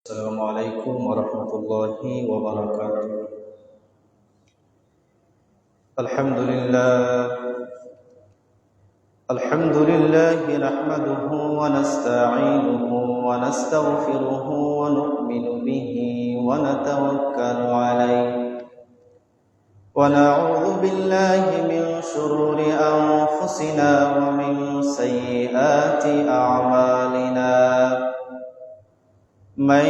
السلام عليكم ورحمة الله وبركاته. الحمد لله نحمده ونستعينه ونستغفره ونؤمن به ونتوكل عليه ونعوذ بالله من شرور أنفسنا ومن سيئات أعمالنا. من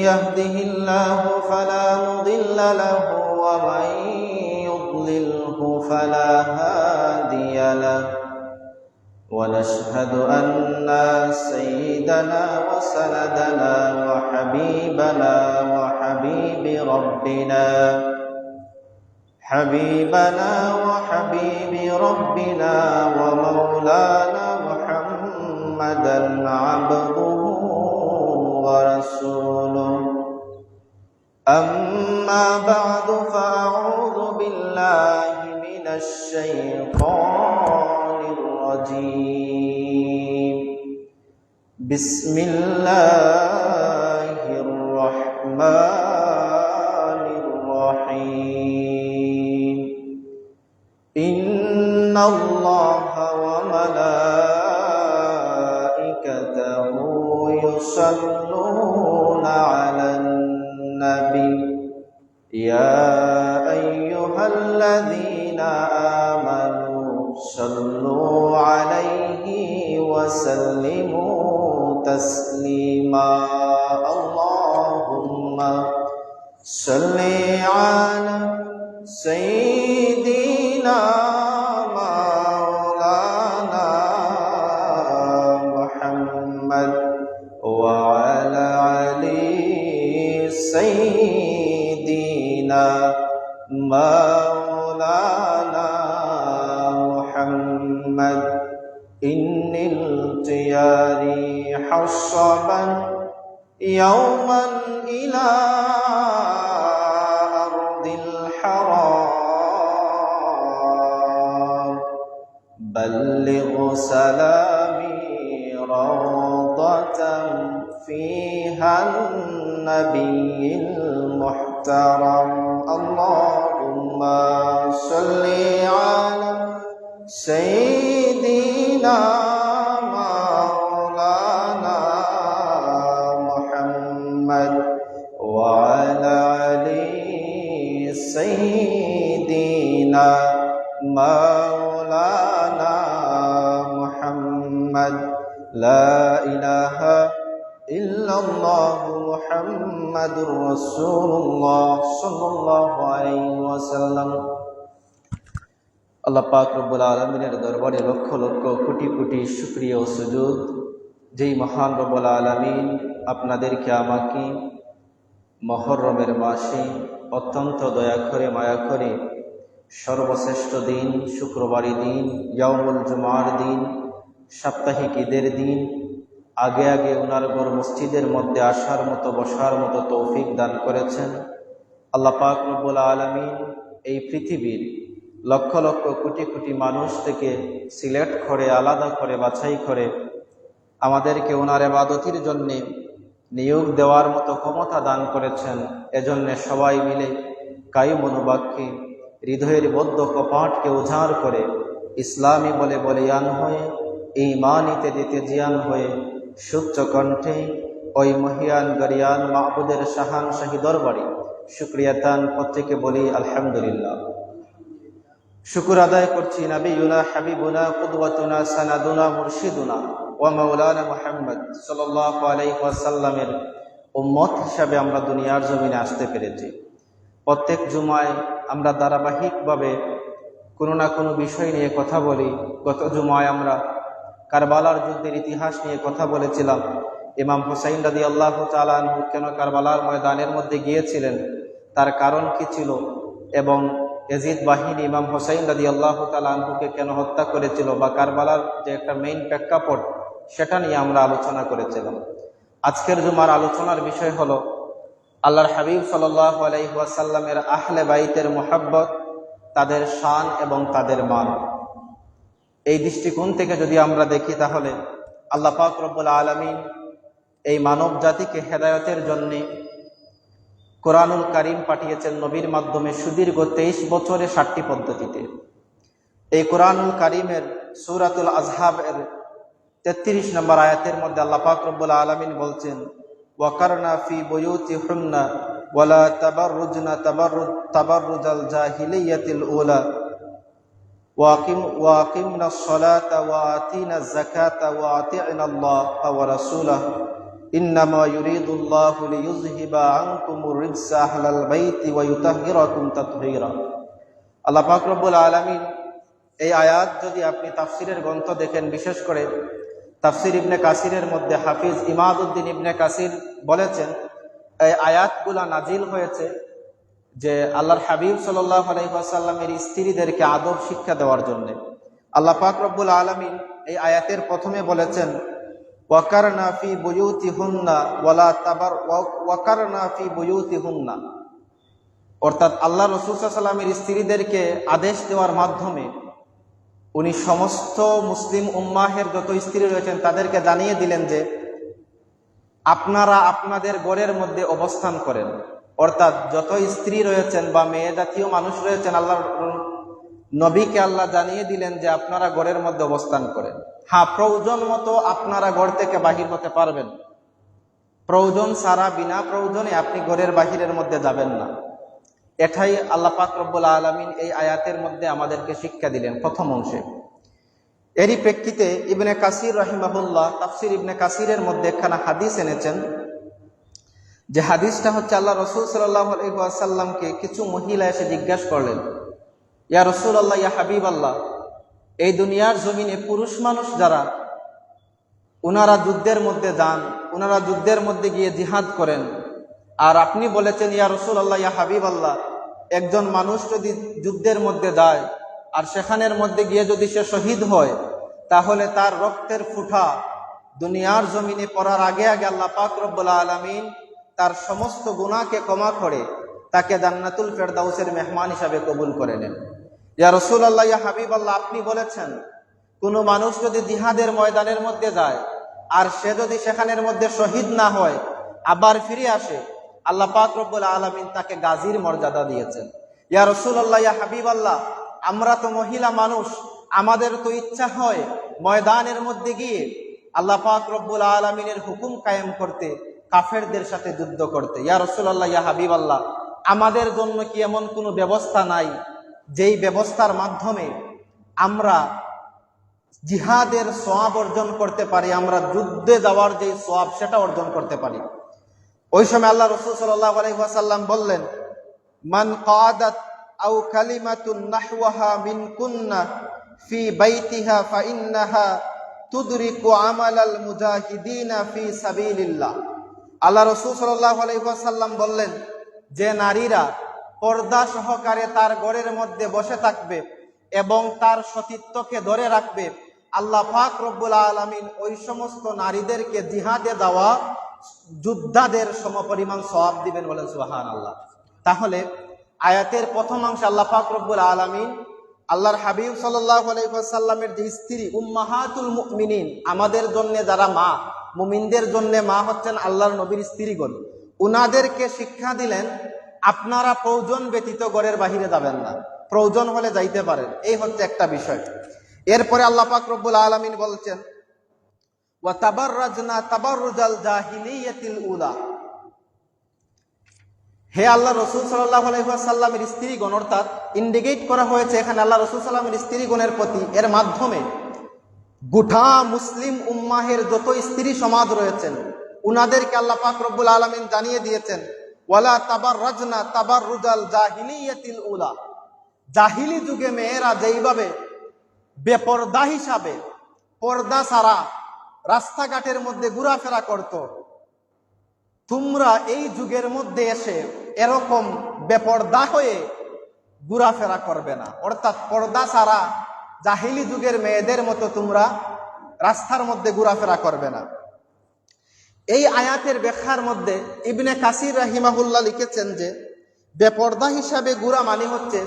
يهده الله فلا مضل له ومن يضلله فلا هادي له، ونشهد أن سيدنا وسندنا وحبيبنا وحبيب ربنا ومولانا محمدا عبده ورسوله. أما بعد فأعوذ بالله من الشيطان الرجيم. بسم الله الرحمن الرحيم. إن الله وملائكته يصلون على النبي يا أيها الذين آمنوا صلوا عليه وسلموا تسليما. اللهم صل على سيدنا مولانا محمد وعلى علي سيدنا مولانا محمد. إن التياري حصبا يوما إلى أرض الحرام، بلغ سلامي روضة فيها النبي المحترم. اللهم صل على سيدنا مولانا محمد وعلى علي سيدنا مولانا محمد. لا إله إلا الله محمد رسول الله صلى الله عليه وسلم. আল্লাহ পাক রব্বুল আলামিনের দরবারে লক্ষ লক্ষ কোটি কোটি শুকরিয়া ও সুজুদ, যেই মহান রব্বুল আলামিন আপনাদেরকে আমাকে মুহররমের মাসে অত্যন্ত দয়া করে মায়া করে সর্বশ্রেষ্ঠ দিন শুক্রবারের দিন, ইয়াউমুল জুমার দিন, সাপ্তাহিক ঈদের দিন, আগে আগে ওনার ঘর মসজিদের মধ্যে আসার মতো বসার মতো তৌফিক দান করেছেন। আল্লাহ পাক রব্বুল আলামিন এই পৃথিবীর লক্ষ লক্ষ কোটি কোটি মানুষ থেকে সিলেক্ট করে আলাদা করে বাছাই করে আমাদেরকে ওনার ইবাদতের জন্য নিয়োগ দেওয়ার মতো ক্ষমতা দান করেছেন। এজন্য সবাই মিলে কায়ম অনুবাক্যে হৃদয়ের বদ্ধ কপাটকে উজাড় করে ইসলামী বলে বলিয়ান হয়ে ঈমানিতে দিতে জিয়ান হয়ে সুচ্চ কণ্ঠে ওই মহিয়ান গরিয়ান মাহবুদের শাহান শাহী দরবারে শুকরিয়াতান প্রত্যেকে বলি আলহামদুলিল্লাহ। শুকুর আদায় করছি নবিয়ুনা হাবিবুনা কুদওয়াতুনা সানাদুনা মুরশিদুনা ওয়া মাওলানা মুহাম্মদ সাল্লাল্লাহু আলাইহি ওয়াসাল্লামের উম্মত হিসাবে আমরা দুনিয়ার জমিনে আসতে পেরেছি। প্রত্যেক জুমায় আমরা ধারাবাহিকভাবে কোনো না কোনো বিষয় নিয়ে কথা বলি। গত জুমায় আমরা কারবালার যুদ্ধের ইতিহাস নিয়ে কথা বলেছিলাম। ইমাম হুসাইন রাদিয়াল্লাহু তাআলা আনহু কেন কারবালার ময়দানের মধ্যে গিয়েছিলেন, তার কারণ কি ছিল, এবং ইয়াজিদ বাহিনী ইমাম হুসাইন রাদিয়াল্লাহু তাআলা আনহুকে কেন হত্যা করেছিল, বা কারবালার যে একটা মেইন প্রেক্ষাপট সেটা নিয়ে আমরা আলোচনা করেছিলাম। আজকের জুমার আলোচনার বিষয় হলো আল্লাহর হাবিব সাল্লাল্লাহু আলাইহি ওয়াসাল্লামের আহলে বাইতের মুহাব্বত, তাদের শান এবং তাদের মান। এই দৃষ্টিকোণ থেকে যদি আমরা দেখি তাহলে আল্লাহ পাক রব্বুল আলামিন এই মানব জাতিকে হেদায়তের জন্যে কোরআনুল কারীম পাঠিয়েছেন নবীর মাধ্যমে সুদীর্ঘ 23 বছরে 60টি পদ্ধতিতে। এই কোরআনুল কারীমের সূরাতুল আযহাবের 33 নম্বর আয়াতের মধ্যে আল্লাহ পাক রব্বুল আলামিন বলছেন, ওয়াকারনা ফি বুয়ুতিহুন্না ওয়ালা তাবাররুজনা তাবাররুজাল জাহিলিয়াতিল উলা ওয়াকিমনাস সালাতা ওয়া আতিনাজ যাকাতা ওয়া আতি'নাল্লাহা ওয়া রাসূলাহু ইন্নামা ইউরিদুল্লাহু লিইয়ুযহিবা আনকুমুর রিজসা আহলাল বাইতি ওয়া ইউতাহহিরাকুম তাতহীরা। আল্লাহ পাক রব্বুল আলামিন এই আয়াত যদি আপনি তাফসিরের গ্রন্থ দেখেন, বিশেষ করে তাফসির ইবনে কাসিরের মধ্যে হাফিজ ইমাদউদ্দিন ইবনে কাসির বলেছেন, এই আয়াতগুলা নাজিল হয়েছে যে আল্লাহর হাবিব সাল্লাল্লাহু আলাইহি ওয়াসাল্লামের স্ত্রীদেরকে আদব শিক্ষা দেওয়ার জন্য। আল্লাহ পাক রব্বুল আলামিন এই আয়াতের প্রথমে বলেছেন, ওয়াকারনা ফি বুয়ুতিহুন্না ওয়ালা ওয়াকারনা ফি বুয়ুতিহুন্না, অর্থাৎ আল্লাহ রাসূল সাল্লাল্লাহু আলাইহি ওয়াসাল্লামের স্ত্রীদেরকে আদেশ দেওয়ার মাধ্যমে উনি সমস্ত মুসলিম উম্মাহের যত স্ত্রী রয়েছেন তাদেরকে জানিয়ে দিলেন যে আপনারা আপনাদের ঘরের মধ্যে অবস্থান করেন। অর্থাৎ যত স্ত্রী রয়েছেন বা মেয়ে জাতীয় মানুষ রয়েছেন, আল্লাহ নবীকে আল্লাহ জানিয়ে দিলেন যে আপনারা ঘরের মধ্যে অবস্থান করেন। হ্যাঁ, প্রয়োজন মতো আপনারা ঘর থেকে বাহির হতে পারবেন, প্রয়োজন ছাড়া বিনা প্রয়োজনে আপনি ঘরের বাহিরের মধ্যে যাবেন না। এটাই আল্লাহ পাক রব্বুল আলামিন এই আয়াতের মধ্যে আমাদেরকে শিক্ষা দিলেন প্রথম অংশে। এরই প্রেক্ষিতে ইবনে কাসির রাহিমাহুল্লাহ তাফসির ইবনে কাসিরের মধ্যে একখানা হাদিস এনেছেন, যে হাদিসটা হচ্ছে আল্লাহ রাসূল সাল্লাল্লাহু আলাইহি ওয়াসাল্লামকে কিছু মহিলা এসে জিজ্ঞাসা করলেন, ইয়া রাসূলুল্লাহ, ইয়া হাবিবাল্লাহ, এই দুনিয়ার জমিনে পুরুষ মানুষ যারা ওনারা যুদ্ধের মধ্যে যান, ওনারা যুদ্ধের মধ্যে গিয়ে জিহাদ করেন, আর আপনি বলেছেন ইয়া রাসূলুল্লাহ, ইয়া হাবিবাল্লাহ, একজন মানুষ যদি যুদ্ধের মধ্যে যায় আর সেখানের মধ্যে গিয়ে যদি সে শহীদ হয়, তাহলে তার রক্তের ফুটা দুনিয়ার জমিনে পড়ার আগে আগে আল্লাহ পাক রব্বুল আলামিন তার সমস্ত গুনাহকে ক্ষমা করে তাকে জান্নাতুল ফেরদাউসের মেহমান হিসাবে কবুল করে নেন। ইয়া রাসূলুল্লাহ, ইয়া হাবিবাল্লাহ, আপনি বলেছেন কোনো মানুষ যদি জিহাদের ময়দানের মধ্যে যায় আর সে যদি সেখানের মধ্যে শহীদ না হয়, আবার ফিরে আসে, আল্লাহ পাক রব্বুল আলামিন তাকে গাজীর মর্যাদা দিয়েছেন। ইয়া রাসূলুল্লাহ, ইয়া হাবিবাল্লাহ, আমরা তো মহিলা মানুষ, আমাদের তো ইচ্ছা হয় ময়দানের মধ্যে গিয়ে আল্লাহ পাক রব্বুল আলামিনের হুকুম কায়েম করতে, কাফেরদের সাথে যুদ্ধ করতে। ইয়া রাসূলুল্লাহ, ইয়া হাবিবাল্লাহ, আমাদের জন্য কি এমন কোনো ব্যবস্থা নাই যেই ব্যবস্থার মাধ্যমে আমরা জিহাদের সওয়াব অর্জন করতে পারি, আমরা যুদ্ধে যাওয়ার যে সওয়াব সেটা অর্জন করতে পারি? ওই সময় আল্লাহ রাসূল সাল্লাল্লাহু আলাইহি ওয়াসাল্লাম বললেন, মান কাদাত আও কালিমাতুন নাহওয়াহা মিন কুন্না ফি বাইতিহা ফাইন্নাহা তুদরিকু আমালাল মুজাহিদিনা ফি সাবিলিল্লাহ। আল্লাহ রাসূল সাল্লাল্লাহু আলাইহি ওয়াসাল্লাম বললেন, যে নারীরা পর্দা সহকারে তার ঘরের মধ্যে বসে থাকবে এবং তার সতীত্বকে ধরে রাখবে, আল্লাহ পাক রব্বুল আলামিন ওই সমস্ত নারীদেরকে জিহাদে যাওয়া যোদ্ধাদের সমপরিমাণ সওয়াব দিবেন। বলেন সুবহানাল্লাহ। তাহলে আয়াতের প্রথম অংশে আল্লাহ পাক রব্বুল আলামিন আল্লাহর হাবিব সাল্লাল্লাহু আলাইহি ওয়াসাল্লামের যে স্ত্রী উম্মাহাতুল মুমিনিন, আমাদের জন্য যারা মা, মুমিনদের জন্য মা হচ্ছেন আল্লাহর নবীর স্ত্রীগণ, উনাদেরকে শিক্ষা দিলেন আপনারা প্রয়োজন ব্যতীত ঘরের বাহিরে যাবেন না, প্রয়োজন হলে যাইতে পারেন। এই হচ্ছে একটা বিষয়। এরপরে আল্লাহ পাক রব্বুল আলামিন বলছেন, ওয়া তাবাররাজনা তাবাররুজাল জাহিলিয়াতিল উলা। হে আল্লাহ রাসূল সাল্লাল্লাহু আলাইহি ওয়াসাল্লামের স্ত্রীগণ, অর্থাৎ ইন্ডিকেট করা হয়েছে এখানে আল্লাহ রাসূল সাল্লাল্লাহু আলাইহি ওয়াসাল্লামের স্ত্রীগণের প্রতি। এর মাধ্যমে গোটা মুসলিম উম্মাহের যত স্ত্রী সমাজ রয়েছেন উনাদেরকে আল্লাহ পাক রব্বুল আলামিন জানিয়ে দিয়েছেন, ওয়ালা তাবাররাজনা তাবাররুজাল জাহিলিয়াতিল উলা। জাহিলি যুগে মেয়েরা যেইভাবে বেপরদা হিসাবে পর্দা ছাড়া রাস্তাঘাটের মধ্যে ঘোরাফেরা করত, তোমরা এই যুগের মধ্যে এসে এরকম বেপরদা হয়ে ঘোরাফেরা করবে না। অর্থাৎ পর্দা ছাড়া জাহিলি যুগের মেয়েদের মতো তোমরা রাস্তার মধ্যে ঘোরাফেরা করবে না। এই আয়াতের ব্যাখ্যার মধ্যে ইবনে কাসির রাহিমাহুল্লাহ লিখেছেন যে বেপরদা হিসাবে ঘোরা মানে হচ্ছে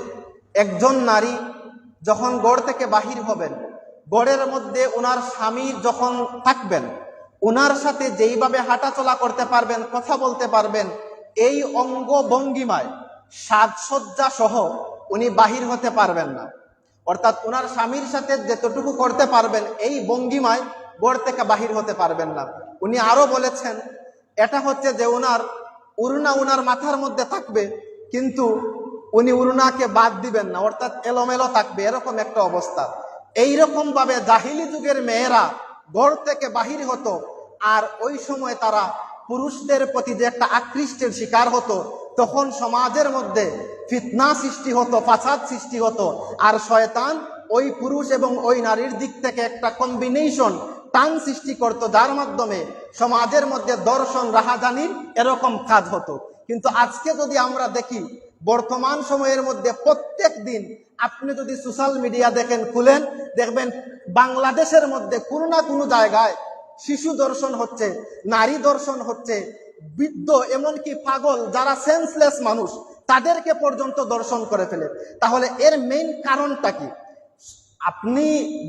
একজন নারী যখন ঘর থেকে বাহির হবেন, ঘরের মধ্যে ওনার স্বামী যখন থাকবেন উনার সাথে যেইভাবে হাঁটাচলা করতে পারবেন, কথা বলতে পারবেন, এই অঙ্গ ভঙ্গিমায় সাজসজ্জা সহ উনি বাহির হতে পারবেন না। অর্থাৎ উনার স্বামীর সাথে যতটুকু করতে পারবেন এই ভঙ্গিমায় ঘর থেকে বাহির হতে পারবেন না। উনি আরো বলেছেন এটা হচ্ছে যে উনার উড়না উনার মাথার মধ্যে থাকবে, কিন্তু উনি উড়নাকে বাদ দিবেন না, অর্থাৎ এলোমেলো থাকবে, এরকম একটা অবস্থা। এইরকম ভাবে জাহিলি যুগের মেয়েরা ঘর থেকে বাহির হতো। আর ওই সময় তারা পুরুষদের প্রতি যে একটা আকৃষ্টের শিকার হতো, তখন সমাজের মধ্যে ফিতনা সৃষ্টি হতো, ফাসাদ সৃষ্টি হতো। আর শয়তান ওই পুরুষ এবং ওই নারীর দিক থেকে একটা কম্বিনেশন টান সৃষ্টি করত, যার মাধ্যমে সমাজের মধ্যে দর্শন রাহাজানির এরকম কাজ হতো। কিন্তু আজকে যদি আমরা দেখি, বর্তমান সময়ের মধ্যে প্রত্যেক দিন আপনি যদি সোশ্যাল মিডিয়া দেখেন, খুলেন, দেখবেন বাংলাদেশের মধ্যে কোনো না কোনো জায়গায় শিশু দর্শন হচ্ছে, নারী দর্শন হচ্ছে, বৃদ্ধ এমনকি পাগল যারা সেন্সলেস মানুষ তাদেরকে পর্যন্ত দর্শন করে ফেলে। তাহলে এর মেইন কারণটা কি? আপনি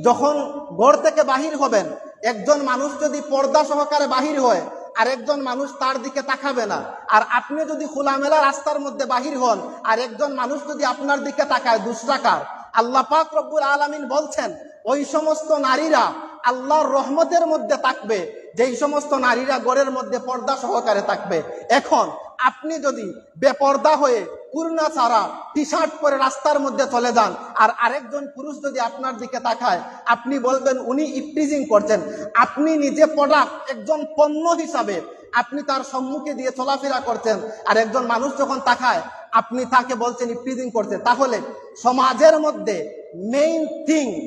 যখন ঘর থেকে বাহির হবেন, একজন মানুষ যদি পর্দা সহকারে বাহির হয় আর একজন মানুষ তার দিকে তাকাবে না, আর আপনি যদি খোলামেলা রাস্তার মধ্যে বাহির হন আর একজন মানুষ যদি আপনার দিকে তাকায়, দুষ্টাকার। আল্লাহ পাক রব্বুল আলামিন বলছেন ওই সমস্ত নারীরা আল্লাহর রহমতের মধ্যে থাকবে যেই সমস্ত নারীরা ঘরের মধ্যে পর্দা সহকারে থাকবে। এখন আপনি যদি বেপর্দা হয়ে উড়না ছাড়া টি শার্ট পরে রাস্তার মধ্যে চলে যান আর আরেকজন পুরুষ যদি আপনার দিকে তাকায়, আপনি বলবেন উনি ইফটিজিং করছেন। আপনি নিজে প্রোডাক্ট, একজন পণ্য হিসাবে আপনি তার সম্মুখে দিয়ে চলাফেরা করছেন, আর একজন মানুষ যখন তাকায় আপনি তাকে বলছেন ইফটিজিং করছে। তাহলে সমাজের মধ্যে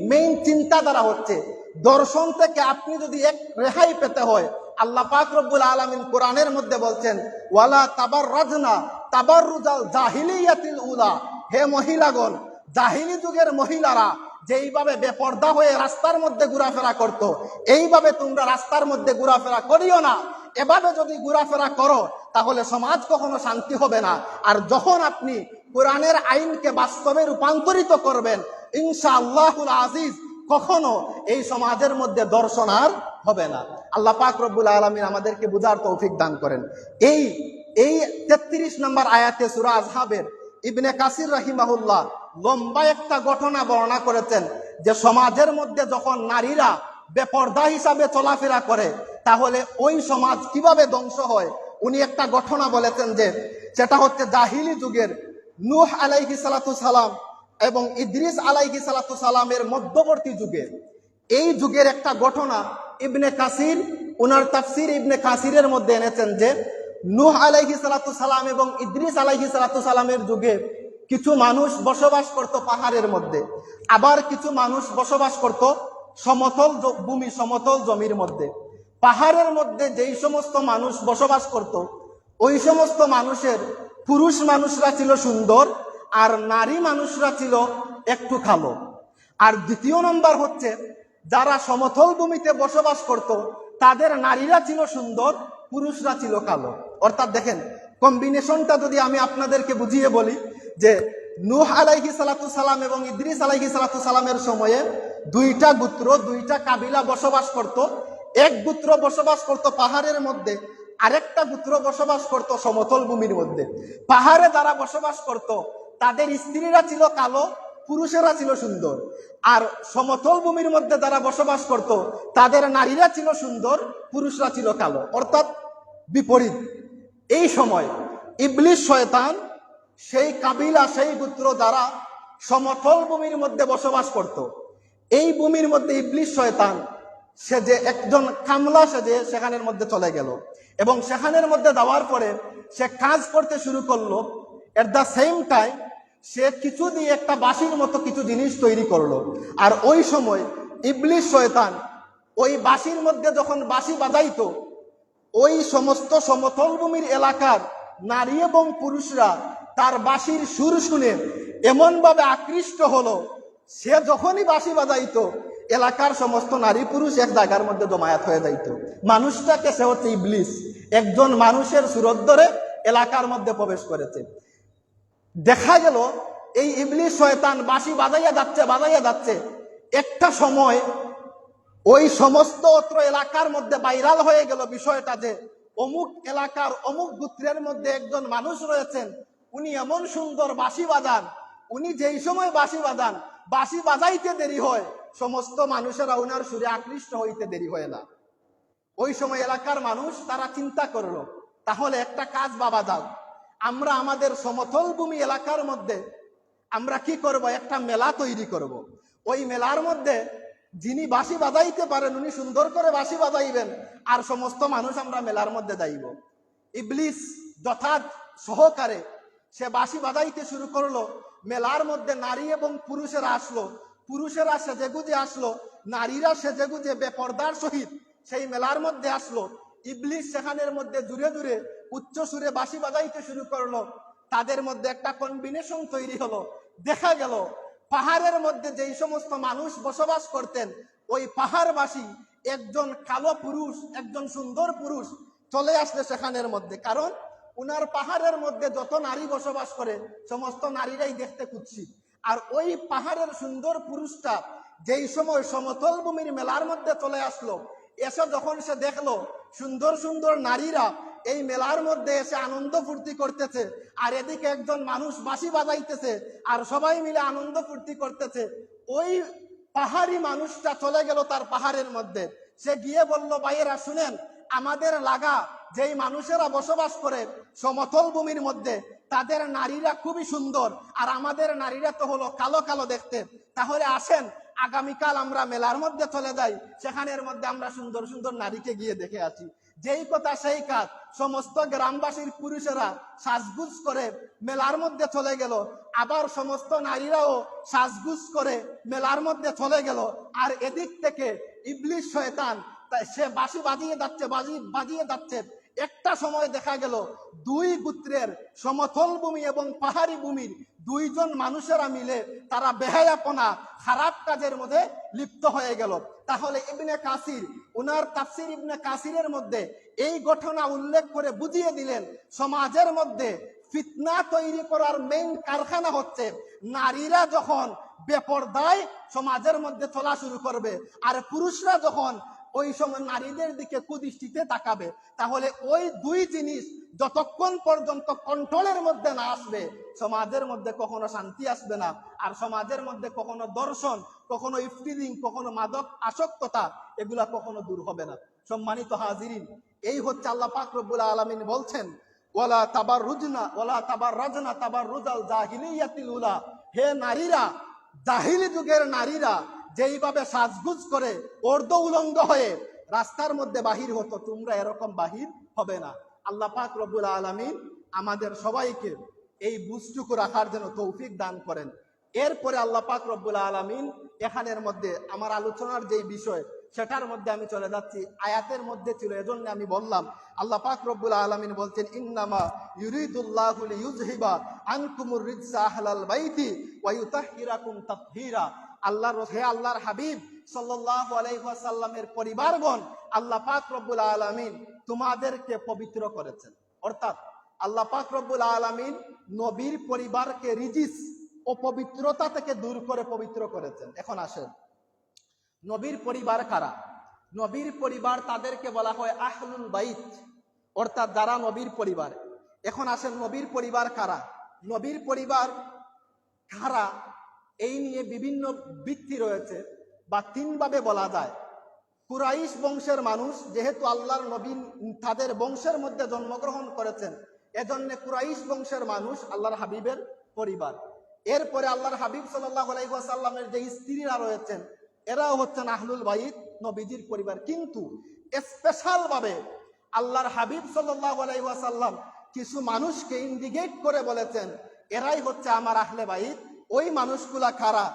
মেইন চিন্তাধারা হচ্ছে দর্শন থেকে আপনি যদি এক রেহাই পেতে হয়, আল্লাহ পাক রব্বুল আলামিন কোরআনের মধ্যে বলছেন ওয়ালা তাবাররাজনা তাবাররুজাল জাহিলিয়াতিল উলা, হে মহিলাগণ, জাহিলি যুগের মহিলারা যেইভাবে বেপর্দা হয়ে রাস্তার মধ্যে ঘোরাফেরা করত, এইভাবে তোমরা রাস্তার মধ্যে ঘোরাফেরা করিও না। এভাবে যদি ঘোরাফেরা করো তাহলে সমাজ কখনো শান্তি হবে না। আর যখন আপনি কোরআনের আইনকে বাস্তবে রূপান্তরিত করবেন, ইনশাআল্লাহুল আজিজ, কখনো এই সমাজের মধ্যে দর্শন আর হবে না। আল্লাহ পাক রব্বুল আলামিন আমাদেরকে বুঝার তৌফিক দান করেন। এই 33 নম্বর আয়াতে সূরা আযহাবের ইবনে কাসির রাহিমাহুল্লাহ লম্বা একটা ঘটনা বর্ণনা করেছেন যে সমাজের মধ্যে যখন নারীরা বেপর্দা হিসাবে চলাফেরা করে তাহলে ওই সমাজ কিভাবে ধ্বংস হয়। উনি একটা ঘটনা বলেছেন যে সেটা হচ্ছে জাহিলি যুগের নূহ আলাইহিস সালাতু সালাম এবং ইদ্রিস আলাইহিস সালাতু সালামের মধ্যবর্তী যুগে। এই যুগের একটা ঘটনা ইবনে কাসির উনার তাফসির ইবনে কাসিরের মধ্যে এনেছেন যে নূহ আলাইহিস সালাতু সালাম এবং ইদ্রিস আলাইহিস সালাতু সালামের যুগে কিছু মানুষ বসবাস করত পাহাড়ের মধ্যে, আবার কিছু মানুষ বসবাস করত সমতল ভূমি, সমতল জমির মধ্যে। পাহাড়ের মধ্যে যেই সমস্ত মানুষ বসবাস করত ওই সমস্ত মানুষের পুরুষ মানুষরা ছিল সুন্দর আর নারী মানুষরা ছিল একটু কালো। আর দ্বিতীয় নম্বর হচ্ছে যারা সমতল ভূমিতে বসবাস করত তাদের নারীরা ছিল সুন্দর, পুরুষরা ছিল কালো। অর্থাৎ দেখেন কম্বিনেশনটা যদি আমি আপনাদেরকে বুঝিয়ে বলি যে নূহ আলাইহিস সালাতু সালাম এবং ইদ্রিস আলাইহিস সালাতু সালামের সময়ে দুইটা গোত্র, দুইটা কাবিলা বসবাস করত। এক গোত্র বসবাস করত পাহাড়ের মধ্যে, আরেকটা গোত্র বসবাস করত সমতল ভূমির মধ্যে। পাহাড়ে যারা বসবাস করত তাদের স্ত্রীরা ছিল কালো, পুরুষেরা ছিল সুন্দর। আর সমতল ভূমির মধ্যে যারা বসবাস করত তাদের নারীরা ছিল সুন্দর, পুরুষরা ছিল কালো, অর্থাৎ বিপরীত। এই সময় ইবলিস শয়তান সেই কাবিলা, সেই গোত্র যারা সমতল ভূমির মধ্যে বসবাস করত, এই ভূমির মধ্যে ইবলিস শয়তান সে যে একজন কামলা সেজে সেখানের মধ্যে চলে গেল এবং সেখানের মধ্যে যাওয়ার পরে সে কাজ করতে শুরু করলো। এট দ্য সেম টাইম সে কিছু দিয়ে একটা বাঁশির মতো কিছু জিনিস তৈরি করলো। আর ওই সময় ইবলিস শয়তান ওই বাঁশির মধ্যে যখন বাঁশি বাজাইতো, ওই সমস্ত সমতল ভূমির এলাকার নারী এবং পুরুষরা তার বাঁশির সুর শুনে এমন ভাবে আকৃষ্ট হলো, সে যখনই বাঁশি বাজাইতো এলাকার সমস্ত নারী পুরুষ এক জায়গার মধ্যে জমায়েত হয়ে যাইত। মানুষটাকে সে হচ্ছে ইবলিস, একজন মানুষের সুরত ধরে এলাকার মধ্যে প্রবেশ করেছে। দেখা গেল এই ইবলিস শয়তান বাঁশি বাজাইয়া যাচ্ছে, একটা সময় ওই সমস্ত অত্র এলাকার মধ্যে ভাইরাল হয়ে গেল বিষয়টা যে অমুক এলাকার অমুক গোত্রের মধ্যে একজন মানুষ রয়েছেন, উনি এমন সুন্দর বাঁশি বাজান, উনি যেই সময় বাঁশি বাজান, বাঁশি বাজাইতে দেরি হয়, সমস্ত মানুষেরা উনার সুরে আকৃষ্ট হইতে দেরি হয় না। ওই সময় এলাকার মানুষ তারা চিন্তা করলো, তাহলে একটা কাজ বাবা দাও, আমরা আমাদের সমতল ভূমি এলাকার মধ্যে আমরা কি করব, একটা মেলা তৈরি করব। ওই মেলার মধ্যে যিনি বাঁশি বাজাইতে পারেন উনি সুন্দর করে বাঁশি বাজাইবেন, আর সমস্ত মানুষ আমরা মেলার মধ্যে যাইব। ইবলিস যথাৎ সহকারে সে বাঁশি বাজাইতে শুরু করলো। মেলার মধ্যে নারী এবং পুরুষেরা আসলো, পুরুষেরা সেজেগুজে আসলো, নারীরা সেজেগুজে বেপর্দার সহিত সেই মেলার মধ্যে আসলো। ইবলিস সেখানের মধ্যে জুড়ে জুড়ে উচ্চ সুরে বাঁশি বাজাইতে শুরু করলো। তাদের মধ্যে একটা কম্বিনেশন তৈরি হলো। দেখা গেল পাহাড়ের মধ্যে যেই সমস্ত মানুষ বসবাস করতেন, ওই পাহাড়বাসী একজন কালো পুরুষ, একজন সুন্দর পুরুষ চলে আসলে সেখানের মধ্যে, কারণ উনার পাহাড়ের মধ্যে যত নারী বসবাস করে সমস্ত নারীরাই দেখতে কুৎসিত। আর ওই পাহাড়ের সুন্দর পুরুষটা যেই সময় সমতল ভূমির মেলার মধ্যে চলে আসলো, এসে যখন সে দেখলো সুন্দর সুন্দর নারীরা এই মেলার মধ্যে এসে আনন্দ ফুর্তি করতেছে, আর এদিকে একজন মানুষ বাঁশি বাজাইতেছে, আর সবাই মিলে আনন্দ ফুর্তি করতেছে, ওই পাহাড়ি মানুষটা চলে গেল তার পাহাড়ের মধ্যে। সে গিয়ে বলল, ভাইয়েরা শুনেন, আমাদের লাগা যেই মানুষেরা বসবাস করে সমতল ভূমির মধ্যে, তাদের নারীরা খুবই সুন্দর, আর আমাদের নারীরা তো হলো কালো কালো দেখতে। তাহলে আসেন আগামীকাল আমরা মেলার মধ্যে চলে যাই, সেখানের মধ্যে আমরা সুন্দর সুন্দর নারীকে গিয়ে দেখে আসি। যেই কথা সেই কাজ, সমস্ত গ্রামবাসীর পুরুষেরা সাজগুজ করে মেলার মধ্যে চলে গেল, আবার সমস্ত নারীরাও সাজগুজ করে মেলার মধ্যে চলে গেল। আর এদিক থেকে ইবলিস শয়তান সে বাঁশি বাজিয়ে যাচ্ছে, বাজিয়ে যাচ্ছে। একটা সময় দেখা গেল দুই গোত্রের সমতল ভূমি এবং পাহাড়ি ভূমির দুইজন মানুষেরা মিলে তারা বেহায়াপনা খারাপ কাজের মধ্যে লিপ্ত হয়ে গেল। তাহলে ইবনে কাসির উনার তাফসির ইবনে কাসিরের মধ্যে এই ঘটনা উল্লেখ করে বুঝিয়ে দিলেন, সমাজের মধ্যে ফিতনা তৈরি করার মেইন কারখানা হচ্ছে নারীরা যখন বেপরদায় সমাজের মধ্যে চলা শুরু করবে, আর পুরুষরা যখন ওই সময় নারীদের দিকে কুদৃষ্টিতে তাকাবে, তাহলে ওই দুই জিনিস যতক্ষণ পর্যন্ত কন্ট্রোলের মধ্যে না আসবে, সমাজের মধ্যে কখনো শান্তি আসবে না। আর সমাজের মধ্যে কখনো দর্শন, কখনো ইফতিরিং, কখনো মাদক আসক্ততা, এগুলা কখনো দূর হবে না। সম্মানিত হাজিরিন, এই হচ্ছে আল্লাহ পাক রব্বুল আলামিন বলছেন, ওয়ালা তাবাররুজনা ওয়ালা তাবাররাজনা তাবাররুজাল জাহিলিয়াতিল উলা। হে নারীরা, জাহিলি যুগের নারীরা যেইভাবে সাজগুজ করে অর্ধ উলঙ্গ হয়ে রাস্তার মধ্যে বাহির হতো, তোমরা এরকম বাহির হবে না। আল্লাহ পাক রব্বুল আলামিন আমাদের সবাইকে এই বুঝটুকু রাখার জন্য তৌফিক দান করেন। এরপরে আল্লাহ পাক রব্বুল আলামিন এখানের মধ্যে আমার আলোচনার যেই বিষয় সেটার মধ্যে আমি চলে যাচ্ছি, আয়াতের মধ্যে ছিল, এজন্য আমি বললাম। আল্লাহ পাক রব্বুল আলামিন বলছেন, ইন্নামা ইউরিদুল্লাহু লিইউযহিবা আনকুমুর রিজসা আহলাল বাইতি ওয়া ইউতাহহিরাকুম তাতহীরা। হে আল্লাহর হাবিব সাল্লাল্লাহু আলাইহি ওয়াসাল্লামের পরিবারগণ, আল্লাহ পাক রব্বুল আলামিন তোমাদেরকে পবিত্র করেছেন। অর্থাৎ আল্লাহ পাক রব্বুল আলামিন নবীর পরিবারকে রিজিস ও পবিত্রতা থেকে দূর করে পবিত্র করেছেন। এখন আসেন, নবীর পরিবার কারা? নবীর পরিবার তাদেরকে বলা হয় আহলুল বাইত, অর্থাৎ যারা নবীর পরিবার। এখন আসেন, নবীর পরিবার কারা? নবীর পরিবার কারা এই নিয়ে বিভিন্ন ভিত্তি রয়েছে, বা তিনভাবে বলা যায়। কুরাইশ বংশের মানুষ, যেহেতু আল্লাহর নবী তাদের বংশের মধ্যে জন্মগ্রহণ করেছেন, এজন্য কুরাইশ বংশের মানুষ আল্লাহর হাবিবের পরিবার। এরপরে আল্লাহর হাবিব সাল্লাল্লাহু আলাইহি ওয়াসাল্লামের যে স্ত্রীরা রয়েছেন, এরাও হচ্ছেন আহলুল বাইত, নবীজির পরিবার। কিন্তু স্পেশাল ভাবে আল্লাহর হাবিব সাল্লাল্লাহু আলাইহি ওয়াসাল্লাম কিছু মানুষকে ইন্ডিকেট করে বলেছেন, এরাই হচ্ছে আমার আহলে বাইত। ওই মানুষগুলা কারা,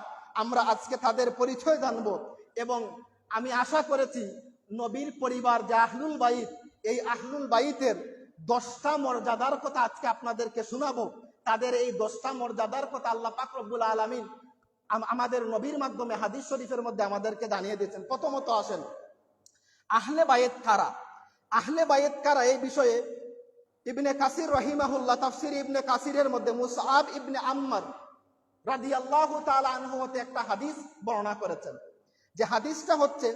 আমরা আজকে তাদের পরিচয় জানবো। এবং আমি আশা করেছি নবীর পরিবার যে আহলুল বাইত, এই আহলুল বাইতের 10টা মর্যাদার কথা আজকে আপনাদেরকে শোনাবো। তাদের এই 10টা মর্যাদার কথা আল্লাহ পাক রব্বুল আলামিন আমাদের নবীর মাধ্যমে হাদিস শরীফের মধ্যে আমাদেরকে জানিয়ে দিয়েছেন। প্রথমত আসেন, আহলে বাইত কারা? আহলে বাইত কারা এই বিষয়ে ইবনে কাসির রাহিমাহুল্লাহ তাফসির ইবনে কাসিরের মধ্যে মুসআব ইবনে আম্মার রাদিয়াল্লাহু তাআলা আনহু হতে একটা হাদিস বর্ণনা করেছেন, যে হাদিসটা হচ্ছে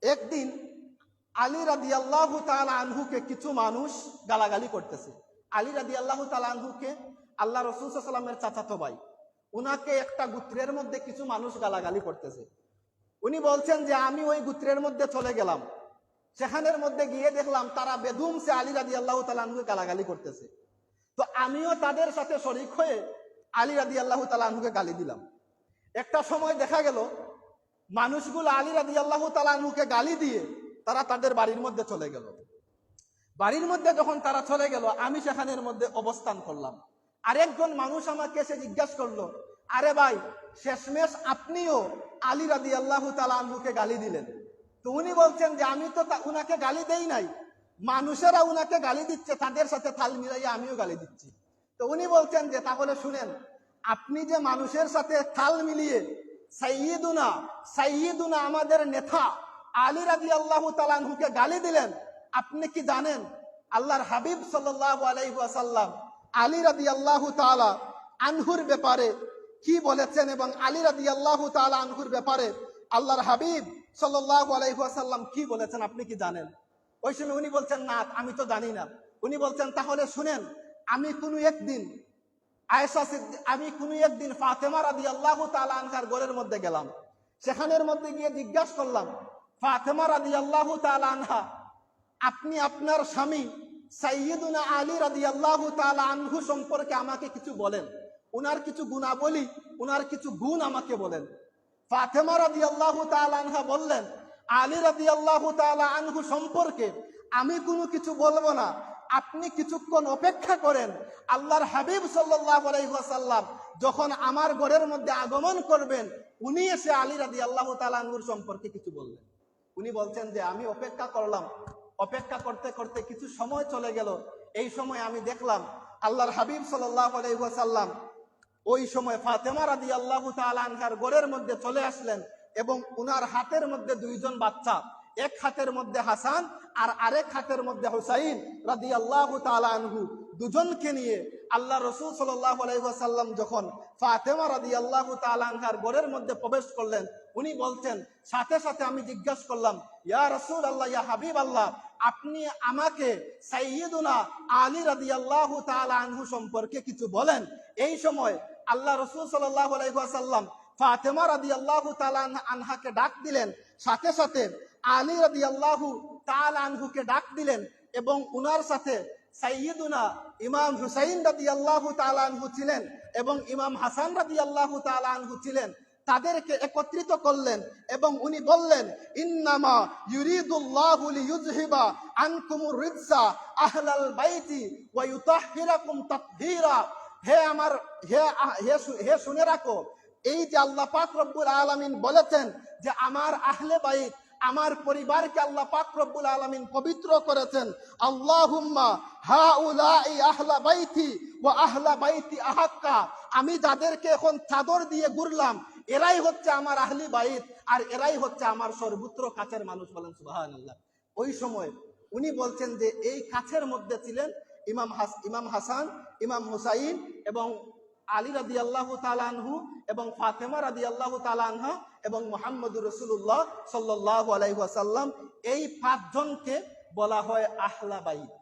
একদিন আলী রাদিয়াল্লাহু তাআলা আনহুকে কিছু মানুষ গালাগালি করতেছে। আলী রাদিয়াল্লাহু তাআলা আনহুকে আল্লাহ রাসূল সাল্লাল্লাহু আলাইহি ওয়াসাল্লামের চাচাতো ভাই, উনাকে একটা গোত্রের মধ্যে কিছু মানুষ গালাগালি করতেছে। উনি বলছেন যে আমি ওই গোত্রের মধ্যে চলে গেলাম, সেখানের মধ্যে গিয়ে দেখলাম তারা বেদুম সে আলী রাদিয়াল্লাহু তাআলা আনহুকে গালাগালি করতেছে। তো আমিও তাদের সাথে শরীক হয়ে আলী রাদিয়াল্লাহু তাআলা আনহুকে গালি দিলাম। একটা সময় দেখা গেল মানুষগুলো আলী রাদিয়াল্লাহু তাআলা আনহুকে গালি দিয়ে তারা তাদের বাড়ির মধ্যে চলে গেল। বাড়ির মধ্যে যখন তারা চলে গেল, আমি সেখানের মধ্যে অবস্থান করলাম। আরেকজন মানুষ আমাকে এসে জিজ্ঞাসা করলো, আরে ভাই, শেষমেশ আপনিও আলী রাদিয়াল্লাহু তাআলা আনহুকে গালি দিলেন। তো উনি বলছেন যে আমি তো উনাকে গালি দেই নাই, মানুষেরা উনাকে গালি দিচ্ছে, তাদের সাথে তাল মিলাইয়া আমিও গালি দিচ্ছি। তো উনি বলছেন যে তাহলে শুনেন, আপনি যে মানুষের সাথে তাল মিলিয়ে সাইয়্যিদুনা আমাদের নেতা আলী রাদিয়াল্লাহু তাআলা আনহুকে গালি দিলেন, আপনি কি জানেন আল্লাহর হাবিব সাল্লাল্লাহু আলাইহি ওয়াসাল্লাম আলী রাদিয়াল্লাহু তাআলা আনহুর ব্যাপারে কি বলেছেন এবং আলী রাদিয়াল্লাহু তাআলা আনহুর ব্যাপারে আল্লাহর হাবিব সাল্লাল্লাহু আলাইহি ওয়াসাল্লাম কি বলেছেন আপনি কি জানেন? ওই সময় উনি বলছেন না, আমি তো জানি না। উনি বলছেন তাহলে শুনেন, আমি কোনো একদিন ফাতেমা রাদিয়াল্লাহু তাআলা আনহার ঘরের মধ্যে গেলাম। সেখানের মধ্যে গিয়ে জিজ্ঞাসা করলাম, ফাতেমা রাদিয়াল্লাহু তাআলা আনহা, আপনি আপনার স্বামী সাইয়্যিদুনা আলী রাদিয়াল্লাহু তাআলা আনহু সম্পর্কে আমাকে কিছু বলেন, উনার কিছু গুণাবলী, উনার কিছু গুণ আমাকে বলেন। ফাতেমা রাদিয়াল্লাহু তাআলা আনহা বললেন, আলী রাদিয়াল্লাহু তাআলা আনহু সম্পর্কে আমি কোনো কিছু বলবো না, আপনি কিছুক্ষণ অপেক্ষা করেন, আল্লাহর হাবিব সাল্লাল্লাহু আলাইহি ওয়াসাল্লাম যখন আমার ঘরের মধ্যে আগমন করবেন, উনি এসে আলী রাদিয়াল্লাহু তাআলা আনহুর সম্পর্কে কিছু বললেন। উনি বলছেন যে আমি অপেক্ষা করলাম, অপেক্ষা করতে করতে কিছু সময় চলে গেল। এই সময় আমি দেখলাম আল্লাহর হাবিব সাল্লাল্লাহু আলাইহি ওয়াসাল্লাম ওই সময় ফাতেমা রাদিয়াল্লাহু তাআলা আনহার ঘরের মধ্যে চলে আসলেন এবং উনার হাতের মধ্যে দুইজন বাচ্চা, এক হাতের মধ্যে হাসান আর আরেক হাতের মধ্যে হুসাইন রাদিয়াল্লাহু তাআলা আনহু, দুজনকে নিয়ে আল্লাহ রাসূল সাল্লাল্লাহু আলাইহি ওয়াসাল্লাম যখন ফাতেমা রাদিয়াল্লাহু তাআলা আনহার ঘরের মধ্যে প্রবেশ করলেন, উনি বলছেন সাথে সাথে আমি জিজ্ঞাসা করলাম, ইয়া রাসূলুল্লাহ, ইয়া হাবিবাল্লাহ, আপনি আমাকে সাইয়্যিদুনা আলী রাদিয়াল্লাহু তাআলা আনহু সম্পর্কে কিছু বলেন। এই সময় আল্লাহ রাসূল সাল্লাল্লাহু আলাইহি ওয়াসাল্লাম ফাতেমা রাদিয়াল্লাহু তাআলা আনহাকে ডাক দিলেন, সাথে সাথে আলী রাদিয়াল্লাহু তাআলা আনহুকে ডাক দিলেন এবং উনার সাথে সাইয়্যিদুনা ইমাম হুসাইন রাদিয়াল্লাহু তাআলা আনহু ছিলেন এবং ইমাম হাসান রাদিয়াল্লাহু তাআলা আনহু ছিলেন। তাদেরকে একত্রিত করলেন এবং উনি বললেন, ইন্নামা ইউরিদুল্লাহু লিইয়ুযহিবা আনকুমুর রিজসা আহলাল বাইতি ওয়া ইউতাহহিরাকুম তাতহীরা। হে শুনে রাখো, এই যে আল্লাহ পাক রব্বুল আলামিন বলেছেন যে আমার আহলে বাইত, আমার পরিবারকে আল্লাহ পাক রব্বুল আলামিন পবিত্র করেছেন। আল্লাহুম্মা হাউলাই আহলা বাইতি ওয়া আহলা বাইতি আহাক্কা। আমি যাদেরকে এখন চাদর দিয়ে ঘুরলাম, এরাই হচ্ছে আমার আহলি বাইত আর এরাই হচ্ছে আমার সর্বত্র কাছের মানুষ। বলেন সুবহানাল্লাহ। ওই সময় উনি বলছেন যে এই কাছের মধ্যে ছিলেন ইমাম হাসান, ইমাম হুসাইন এবং আলী রাদিয়াল্লাহু তাআলা আনহু এবং ফাতেমা রাদিয়াল্লাহু তাআলা আনহা এবং মুহাম্মদুর রাসূলুল্লাহ সাল্লাল্লাহু আলাইহি ওয়াসাল্লাম। এই পাঁচজনকে বলা হয় আহলা বাইত।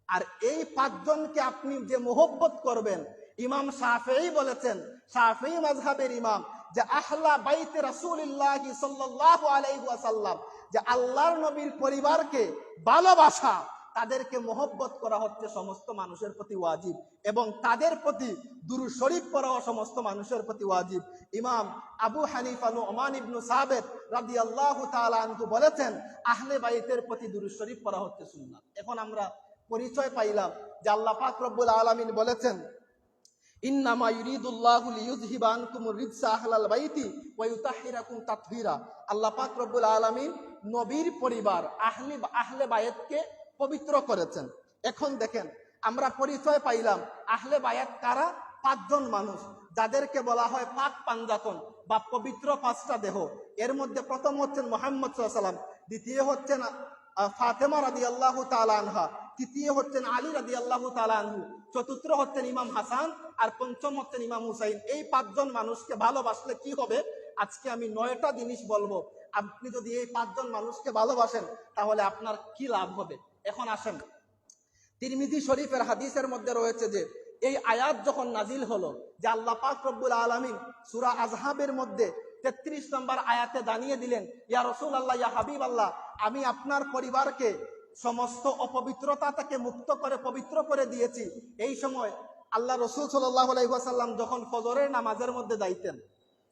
আর এই পাঁচজনকে আপনি যে মোহব্বত করবেন, ইমাম শাফিঈ বলেছেন, শাফিঈ মাযহাবের ইমাম, যে আহলা বাইতে রাসূলুল্লাহ সাল্লাল্লাহু আলাইহি ওয়াসাল্লাম, যে আল্লাহর নবীর পরিবারকে ভালোবাসা, তাদেরকে মোহব্বত করা হচ্ছে সমস্ত মানুষের প্রতি ওয়াজিব এবং তাদের প্রতি দুরূদ শরীফ পড়া সমস্ত মানুষের প্রতি ওয়াজিব। ইমাম আবু হানিফা নুমান ইবনে সাবিত রাদিয়াল্লাহু তাআলা আনহু বলেছেন, আহলে বাইতের প্রতি দুরূদ শরীফ পড়া হচ্ছে সুন্নাত। এখন আমরা পরিচয় পাইলাম যে আল্লাহ পাক রব্বুল আলামিন বলেছেন, ইন্নামা ইউরিদুল্লাহু লিইয়ুযহিবা আনকুমুর রিজসা আহলাল বাইতি ওয়া ইউতাহহিরাকুম তাতহীরা। আল্লাহ পাক রব্বুল আলামিন নবীর পরিবার আহলে বাইতকে পবিত্র করেছেন। এখন দেখেন, আমরা পরিচয় পাইলাম আহলে বায়াত কারা? পাঁচজন মানুষ, যাদেরকে বলা হয় পাক পাঞ্জাতন বা পবিত্র পাঁচটা দেহ। এর মধ্যে প্রথম হচ্ছেন মুহাম্মদ সাল্লাল্লাহু আলাইহি ওয়াসাল্লাম, দ্বিতীয় হচ্ছেন ফাতেমা রাদিয়াল্লাহু তাআলা আনহা, তৃতীয় হচ্ছেন আলী রাদিয়াল্লাহু তাআলা আনহু, চতুর্থ হচ্ছেন ইমাম হাসান আর পঞ্চম হচ্ছেন ইমাম হুসাইন। এই পাঁচজন মানুষকে ভালোবাসলে কি হবে? আজকে আমি 9টা জিনিস বলবো। আপনি যদি এই 5 জন মানুষকে ভালোবাসেন তাহলে আপনার কি লাভ হবে। এখন আসেন, তিরমিজি শরীফের হাদিসের মধ্যে রয়েছে যে এই আয়াত যখন নাজিল হলো, যে আল্লাহ পাক রব্বুল আলামিন সূরা আযহাবের মধ্যে 33 নম্বর আয়াতে জানিয়ে দিলেন, ইয়া রাসূলুল্লাহ, ইয়া হাবিবাল্লাহ, আমি আপনার পরিবারকে সমস্ত অপবিত্রতা থেকে মুক্ত করে পবিত্র করে দিয়েছি। এই সময় আল্লাহ রাসূল সাল্লাল্লাহু আলাইহি ওয়াসাল্লাম যখন ফজরের নামাজের মধ্যে যাইতেন,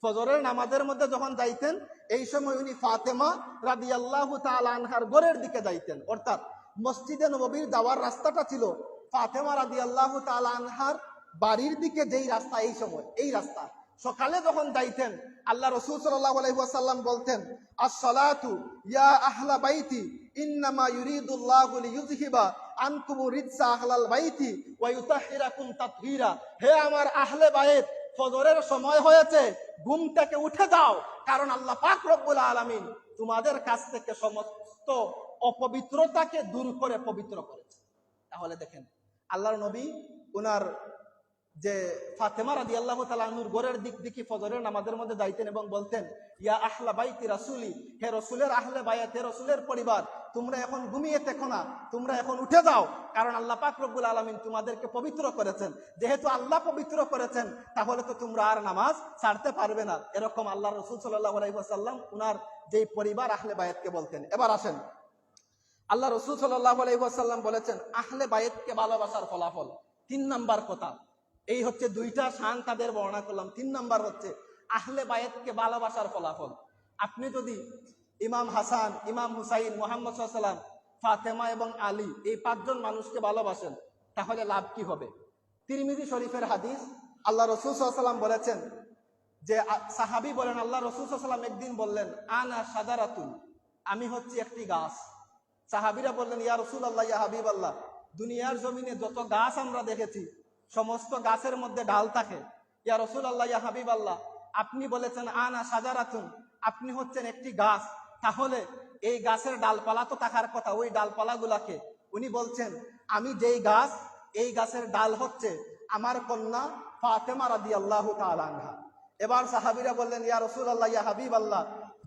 ফজরের নামাজের মধ্যে যখন যাইতেন, এই সময় উনি ফাতেমা রাদিয়াল্লাহু তাআলা আনহার ঘরের দিকে যাইতেন। অর্থাৎ মসজিদে নববীর যাওয়ার রাস্তাটা ছিল ফাতেমা রাদিয়াল্লাহু তাআলা আনহার বাড়ির দিকে, যেই রাস্তা, এই সময় এই রাস্তা সকালে যখন যাইতেন, আল্লাহ রাসূল সাল্লাল্লাহু আলাইহি ওয়াসাল্লাম বলতেন, আসসালাতু ইয়া আহলা বাইতি ইন্নামা ইউরিদুল্লাহু লিইয়ুযহিবা আনকুম রিজসা আহলাল বাইতি ওয়া ইউতাহহিরাকুম তাতহীরা। হে আমার আহলে বাইত, ফজরের সময় হয়েছে, ঘুম থেকে উঠে যাও, কারণ আল্লাহ পাক রব্বুল আলামিন তোমাদের কাছ থেকে সমস্ত অপবিত্রতাকে দূর করে পবিত্র করেছে। তাহলে দেখেন, আল্লাহর নবী উনার যে ফাতেমা রাদিয়াল্লাহু তাআলা আনহুর ঘরের দিক দিকে ফজরের নামাজের মধ্যে যাইতেন এবং বলতেন, ইয়া আহলা বাইতি রাসূলি, হে রাসূলের আহলে বাইত, হে রাসূলের পরিবার, তোমরা এখন ঘুমিয়ে থেকো না, তোমরা এখন উঠে যাও, কারণ আল্লাহ পাক রব্বুল আলামিন তোমাদেরকে পবিত্র করেছেন। যেহেতু আল্লাহ পবিত্র করেছেন, তাহলে তো তোমরা আর নামাজ ছাড়তে পারবে না। এরকম আল্লাহ রাসূল সাল্লাল্লাহু আলাইহি ওয়াসাল্লাম উনার যেই পরিবার আহলে বাইতকে বলতেন। এবার আসেন, আল্লাহ রাসূল সাল্লাল্লাহু আলাইহি ওয়াসাল্লাম বলেছেন আহলে বাইতকে ভালোবাসার ফলাফল। 3 নাম্বার কথা, এই হচ্ছে 2টা শান তাদের বর্ণনা করলাম। 3 নাম্বার হচ্ছে আহলে বাইতকে ভালোবাসার ফলাফল। আপনি যদি ইমাম হাসান, ইমাম হুসাইন, মুহাম্মদ সাল্লাল্লাহু আলাইহি ওয়াসাল্লাম, ফাতেমা এবং আলী, এই 5 জন মানুষকে ভালোবাসেন, তাহলে লাভ কি হবে? তিরমিজি শরীফের হাদিস, আল্লাহ রাসূল সাল্লাল্লাহু আলাইহি ওয়াসাল্লাম বলেছেন যে সাহাবী বলেন, আল্লাহ রাসূল সাল্লাল্লাহু আলাইহি ওয়াসাল্লাম একদিন বললেন, আনা শাজারাতুন, আমি হচ্ছি একটি গাছ। সাহাবীরা বললেন, ইয়া রাসূলুল্লাহ, ইয়া হাবিবাল্লাহ, দুনিয়ার জমিনে যত গাছ আমরা দেখেছি সমস্ত গাছের মধ্যে ডাল থাকে। ইয়া রাসূলুল্লাহ, ইয়া হাবিবাল্লাহ, আপনি বলেছেন আনা শাজারাতুন, আপনি হচ্ছেন একটি গাছ, তাহলে এই গাছের ডালপালা তো থাকার কথা, ওই ডালপালাগুলাকে উনি বলছেন আমি যেই গাছ, এই গাছের ডাল হচ্ছে আমার কন্যা ফাতেমা রাদিয়াল্লাহু তাআলা আনহা। এবার সাহাবীরা বললেন, ইয়া রাসূলুল্লাহ, ইয়া হাবিবাল্লাহ,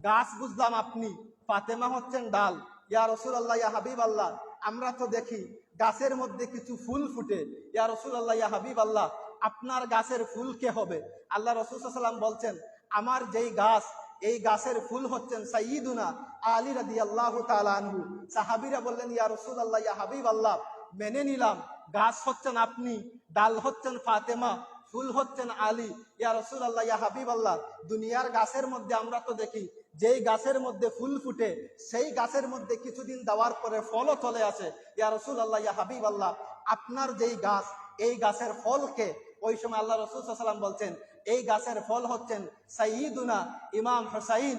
গাছ বুঝলাম আপনি, ফাতেমা হচ্ছেন ডাল। ইয়া রাসূলুল্লাহ, ইয়া হাবিবাল্লাহ, আমরা তো দেখি গাছের মধ্যে কিছু ফুল ফুটে। ইয়া রাসূলুল্লাহ, ইয়া হাবিবাল্লাহ, আপনার গাছের ফুল কে হবে? আল্লাহ রাসূল সাল্লাল্লাহু আলাইহি ওয়াসাল্লাম বলছেন, আমার যেই গাছ, এই গাছের ফুল হচ্ছেন সাইয়্যিদুনা আলী রাদিয়াল্লাহু তাআলা আনহু। সাহাবীরা বললেন, ইয়া রাসূলুল্লাহ, ইয়া হাবিবাল্লাহ, মেনে নিলাম গাছ হচ্ছেন আপনি, ডাল হচ্ছেন ফাতেমা, ফুল হচ্ছেন আলী। ইয়া রাসূলুল্লাহ, ইয়া হাবিবাল্লাহ, দুনিয়ার গাছের মধ্যে আমরা তো দেখি যেই গাছের মধ্যে ফুল ফুটে সেই গাছের মধ্যে কিছুদিন দেওয়ার পরে ফলও চলে আসে। ইয়া রাসূলুল্লাহ, ইয়া হাবিবাল্লাহ, আপনার যেই গাছ, এই গাছের ফলকে? ওই সময় আল্লাহ রাসূল সাল্লাল্লাহু আলাইহি ওয়াসাল্লাম বলছেন, এই গাছের ফল হচ্ছেন সাইয়্যিদুনা ইমাম হুসাইন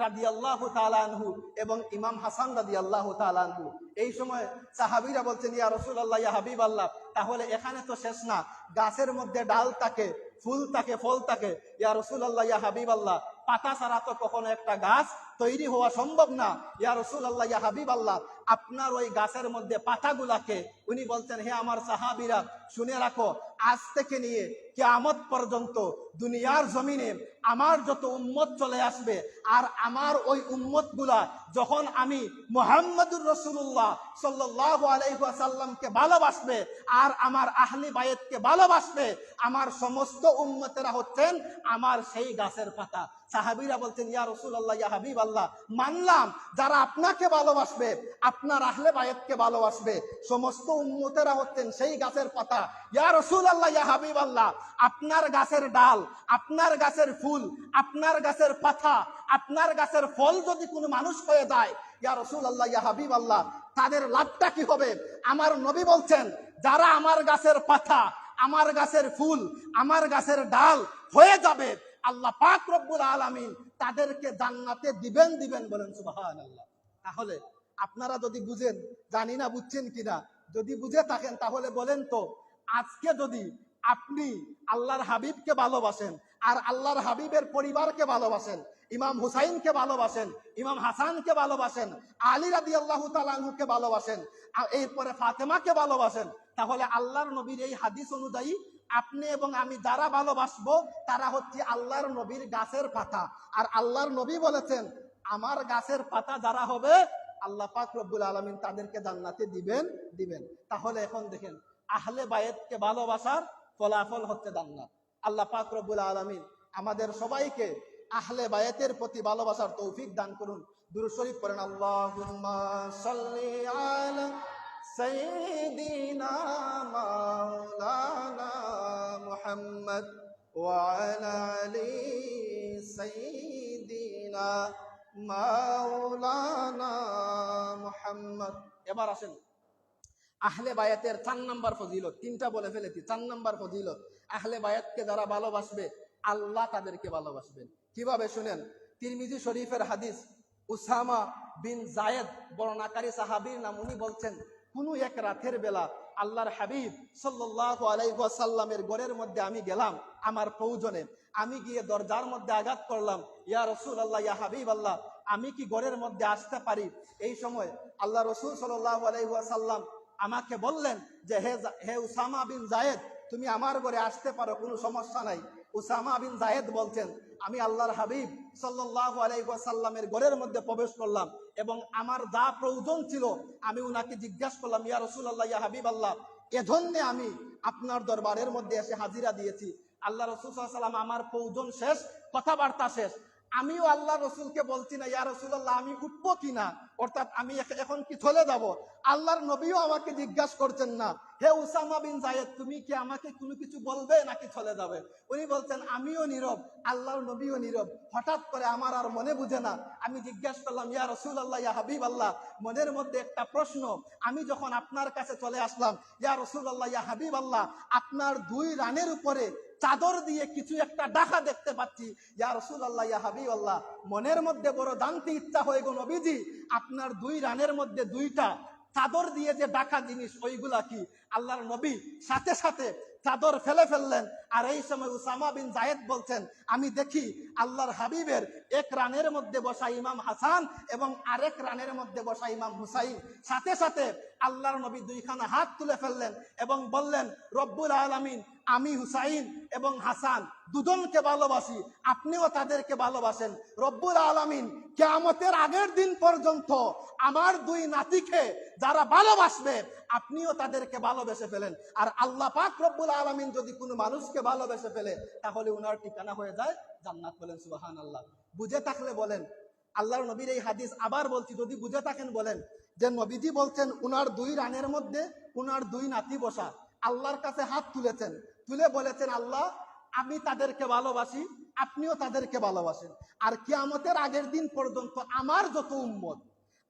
রাদিয়াল্লাহু তাআলা আনহু এবং ইমাম হাসান রাদিয়াল্লাহু তাআলা আনহু। এই সময় সাহাবীরা বলছেন, ইয়া রাসূলুল্লাহ, ইয়া হাবিবাল্লাহ, তাহলে এখানে তো শেষ না, গাছের মধ্যে ডাল থাকে, ফুল থাকে, ফল থাকে। ইয়া রাসূলুল্লাহ, ইয়া হাবিবাল্লাহ, পাতা ছাড়া তো কখনো একটা গাছ তৈরি হওয়া সম্ভব না। ইয়া রাসূলুল্লাহ, ইয়া হাবিবাল্লাহ, আপনার ওই গাছের মধ্যে পাতাগুলাকে? উনি বলছেন, হে আমার সাহাবীরা, শুনে রাখো, আজ থেকে নিয়ে কিয়ামত পর্যন্ত দুনিয়ার জমিনে আমার যত উম্মত চলে আসবে, আর আমার ওই উম্মত গুলা যখন আমি মুহাম্মদুর রাসূলুল্লাহ সাল্লাল্লাহু আলাইহি ওয়াসাল্লামকে ভালোবাসবে আর আমার আহলে বাইতকে ভালোবাসবে, আমার সমস্ত উম্মতেরা হচ্ছেন আমার সেই গাছের পাতা। সাহাবীরা বলছেন, ইয়া রাসূলুল্লাহ, ইয়া হাবিবাল্লাহ, মানলাম যারা আপনাকে ভালোবাসবে, আপনার আহলে বাইতকে ভালোবাসবে, সমস্ত উম্মতেরা হচ্ছেন সেই গাছের পাতা। ইয়া রাসূলুল্লাহ, ইয়া হাবিবাল্লাহ, আপনার গাছের ডাল, আপনার গাছের ফুল, আপনার গাছের পাতা, আপনার গাছের ফল যদি কোনো মানুষ হয়ে যায়, ইয়া রাসূলুল্লাহ, ইয়া হাবিবাল্লাহ, তাদের লাভটা কি হবে? আমার নবী বলছেন, যারা আমার গাছের পাতা, আমার গাছের ফুল, আমার গাছের ডাল হয়ে যাবে, আল্লাহ পাক রব্বুল আলামিন তাদেরকে জান্নাতে দিবেন। বলেন সুবহানাল্লাহ। তাহলে আপনারা যদি বুঝেন, জানি না বুঝছেন কিনা, যদি বুঝে থাকেন তাহলে বলেন তো, আজকে যদি আপনি আল্লাহর হাবিবকে ভালোবাসেন আর আল্লাহর হাবিবের পরিবারকে ভালোবাসেন, ইমাম হুসাইনকে ভালোবাসেন, ইমাম হাসানকে ভালোবাসেন, আলী রাদিয়াল্লাহু তাআলা আনহুকে ভালোবাসেন, আর এরপরে ফাতেমাকে ভালোবাসেন, তাহলে আল্লাহর নবীর এই হাদিস অনুযায়ী আপনি এবং আমি যারা ভালোবাসবো তারা হচ্ছে আল্লাহর নবীর গাছের পাতা। আর আল্লাহর নবী বলেছেন, আমার গাছের পাতা যারা হবে আল্লাহ পাক রব্বুল আলামিন তাদেরকে জান্নাতে দিবেন। তাহলে এখন দেখেন আহলে বায়েতকে ভালোবাসার ফলাফল হচ্ছে জান্নাত। আল্লাহ পাক রব্বুল আলামিন আমাদের সবাইকে আহলে বায়েতের প্রতি ভালোবাসার তৌফিক দান করুন। দুরূদ শরীফ পড়েন, আল্লাহুম্মা সাল্লি আলা সাইয়্যিদিনা মাওলানা মুহাম্মদ ওয়া আলা আলি সাইয়্যিদিনা মাওলানা মুহাম্মদ। এবার আসেন আহলে বায়াতের 4 নাম্বার ফজিলত, 3টা বলে ফেলেছি। 4 নাম্বার ফজিলত, আহলে বায়াতকে যারা ভালোবাসবে আল্লাহ তাদেরকে ভালোবাসবেন। কিভাবে শুনেন, তিরমিজি শরীফের হাদিস, উসামা বিন জায়েদ বর্ণনাকারী সাহাবীর নাম, উনি বলছেন কোন এক রাতের বেলা আল্লাহর হাবিব সাল্লাল্লাহু আলাইহি ওয়াসাল্লামের ঘরের মধ্যে আমি গেলাম আমার প্রয়োজনে। আমি গিয়ে দরজার মধ্যে আঘাত করলাম, ইয়া রাসূলুল্লাহ, ইয়া হাবিবাল্লাহ, আমি কি ঘরের মধ্যে আসতে পারি? এই সময় আল্লাহ রাসূল সাল্লাল্লাহু আলাইহি ওয়াসাল্লাম আমাকে বললেন যে হে উসামা বিন জায়েদ, তুমি আমার ঘরে আসতে পারো, কোনো সমস্যা নাই। উসামা বিন জায়েদ বলছেন, আমি আল্লাহর হাবিব সাল্লাল্লাহু আলাইহি ওয়াসাল্লামের ঘরের মধ্যে প্রবেশ করলাম এবং আমার যা প্রয়োজন ছিল আমি উনাকে জিজ্ঞাসা করলাম, ইয়া রাসূলুল্লাহ, ইয়া হাবিবাল্লাহ, এজন্য আমি আপনার দরবারের মধ্যে এসে হাজিরা দিয়েছি। আল্লাহ রাসূল সাল্লাল্লাহু আলাইহি ওয়াসাল্লাম, আমার প্রয়োজন শেষ, কথাবার্তা শেষ। আমিও আল্লাহ রসুলকে বলছি না, ইয়া রাসূলুল্লাহ, আমি উঠবো কিনা, অর্থাৎ আমি এখন কি চলে যাব। আল্লাহর নবীও আমাকে জিজ্ঞাসা করছেন না, হে উসামা বিন জায়েদ, তুমি কি আমাকে কোনো কিছু বলবে নাকি চলে যাবে? উনি বলছেন, আমিও নীরব, আল্লাহর নবীও নীরব। হঠাৎ করে আমার আর মনে বুঝে না, আমি জিজ্ঞাসা করলাম, ইয়া রাসূলুল্লাহ, ইয়া হাবিবাল্লাহ, মনের মধ্যে একটা প্রশ্ন, আমি যখন আপনার কাছে চলে আসলাম, ইয়া রাসূলুল্লাহ, ইয়া হাবিবাল্লাহ, আপনার 2 রানের উপরে চাদর দিয়ে কিছু একটা ঢাকা দেখতে পাচ্ছি, ইয়া রাসূলুল্লাহ, ইয়া হাবিবাল্লাহ, মনের মধ্যে বড় জানতে ইচ্ছা হয়ে গো নবীজি, আপনার 2 রানের মধ্যে 2টা চাদর দিয়ে যে ঢাকা জিনিস, ওইগুলা কি? আল্লাহর নবী সাথে সাথে চাদর ফেলে ফেললেন। আর এই সময় উসামা বিন জায়েদ বলছেন, আমি দেখি আল্লাহর হাবিবের এক রানের মধ্যে বসা ইমাম হাসান এবং আরেক রানের মধ্যে বসা ইমাম হুসাইন। সাথে সাথে আল্লাহর নবী 2খানা হাত তুলে ফেললেন এবং বললেন, রব্বুল আলামিন, আমি হুসাইন এবং হাসান দুজনকে ভালোবাসি, আপনিও তাদেরকে ভালোবাসেন। রব্বুল আলামিন কিয়ামতের আগের দিন পর্যন্ত আমার 2 নাতিকে যারা ভালোবাসবে আপনিও তাদেরকে ভালোবেসে ফেলেন। আর আল্লাহ পাক রব্বুল আলামিন যদি কোনো মানুষকে ভালোবেসে ফেলে তাহলে উনার ঠিকানা হয়ে যায় জান্নাত। বলেন সুবহানাল্লাহ। বুঝে থাকলে বলেন, আল্লাহর নবীর এই হাদিস আবার বলছি, যদি বুঝে থাকেন বলেন যে নবীজি বলছেন উনার 2 রানের মধ্যে উনার 2 নাতি বসা, আল্লাহর কাছে হাত তুলেছেন, তুলে বলেছেন, আল্লাহ, আমি তাদেরকে ভালোবাসি, আপনিও তাদেরকে ভালোবাসেন। আর কিয়ামতের আগের দিন পর্যন্ত আমার যত উম্মত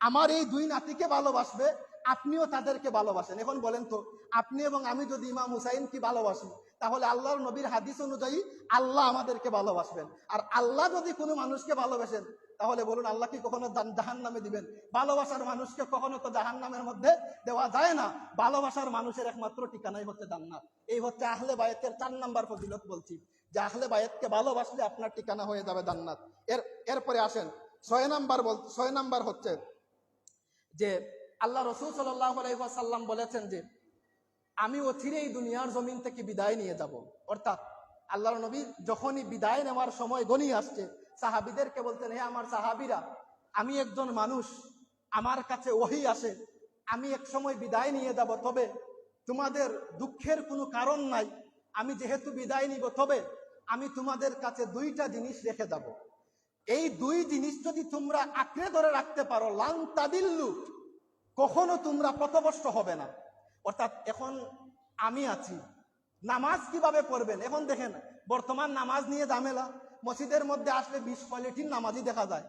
আমার এই 2 নাতিকে ভালোবাসবে, আপনিও তাদেরকে ভালোবাসেন। এখন বলেন তো, আপনি এবং আমি যদি ইমাম হুসাইন কি ভালোবাসি, তাহলে আল্লাহর নবীর হাদিস অনুযায়ী আল্লাহ আমাদেরকে ভালোবাসবেন। আর আল্লাহ যদি কোনো মানুষকে ভালোবাসেন তাহলে বলুন, আল্লাহ কি কখনো জাহান্নামে দিবেন? ভালোবাসার মানুষকে কখনো তো জাহান্নামের মধ্যে দেওয়া যায় না। ভালোবাসার মানুষের একমাত্র ঠিকানাই হচ্ছে জান্নাত। এই হচ্ছে আহলে বায়েতের 4 নাম্বার ফজিলত বলছি, যে আহলে বায়েতকে ভালোবাসলে আপনার ঠিকানা হয়ে যাবে জান্নাত। এরপরে আসেন 6 নাম্বার হচ্ছে যে আল্লাহ রাসূল সাল্লাল্লাহু আলাইহি ওয়াসাল্লাম বলেছেন যে আমি অচিরেই দুনিয়ার জমিন থেকে বিদায় নিয়ে যাব। অর্থাৎ আল্লাহর নবী যখনই বিদায় নেওয়ার সময় ঘনিয়ে আসছে, সাহাবীদেরকে বলতেন, হে আমার সাহাবীরা, আমি একজন মানুষ, আমার কাছে ওহী আসে, আমি এক সময় বিদায় নিয়ে যাব, তবে তোমাদের দুঃখের কোনো কারণ নাই। আমি যেহেতু বিদায় নিব, তবে আমি তোমাদের কাছে 2টা জিনিস রেখে যাব। এই 2 জিনিস যদি তোমরা আঁকড়ে ধরে রাখতে পারো, লান তাদিল্লু, কখনো তোমরা পথভ্রষ্ট হবে না। অর্থাৎ এখন আমি আছি, নামাজ কিভাবে পড়বেন? এখন দেখেন বর্তমান নামাজ নিয়ে ঝামেলা, মসজিদের মধ্যে আসলে 20 কোয়ালিটির নামাজই দেখা যায়।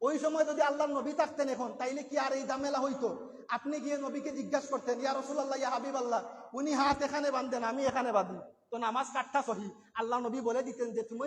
ওই সময় যদি আল্লাহর নবী থাকতেন এখন, তাইলে কি আর এই ঝামেলা হইতো? আপনি গিয়ে নবীকে জিজ্ঞাসা করতেন, ইয়া রাসূলুল্লাহ, ইয়া হাবিবাল্লাহ, উনি হাত এখানে বাঁধেন, আমি এখানে বাঁধি, তো নামাজ কাটটা সহি? আল্লাহ নবী বলে দিতেন যে তুমি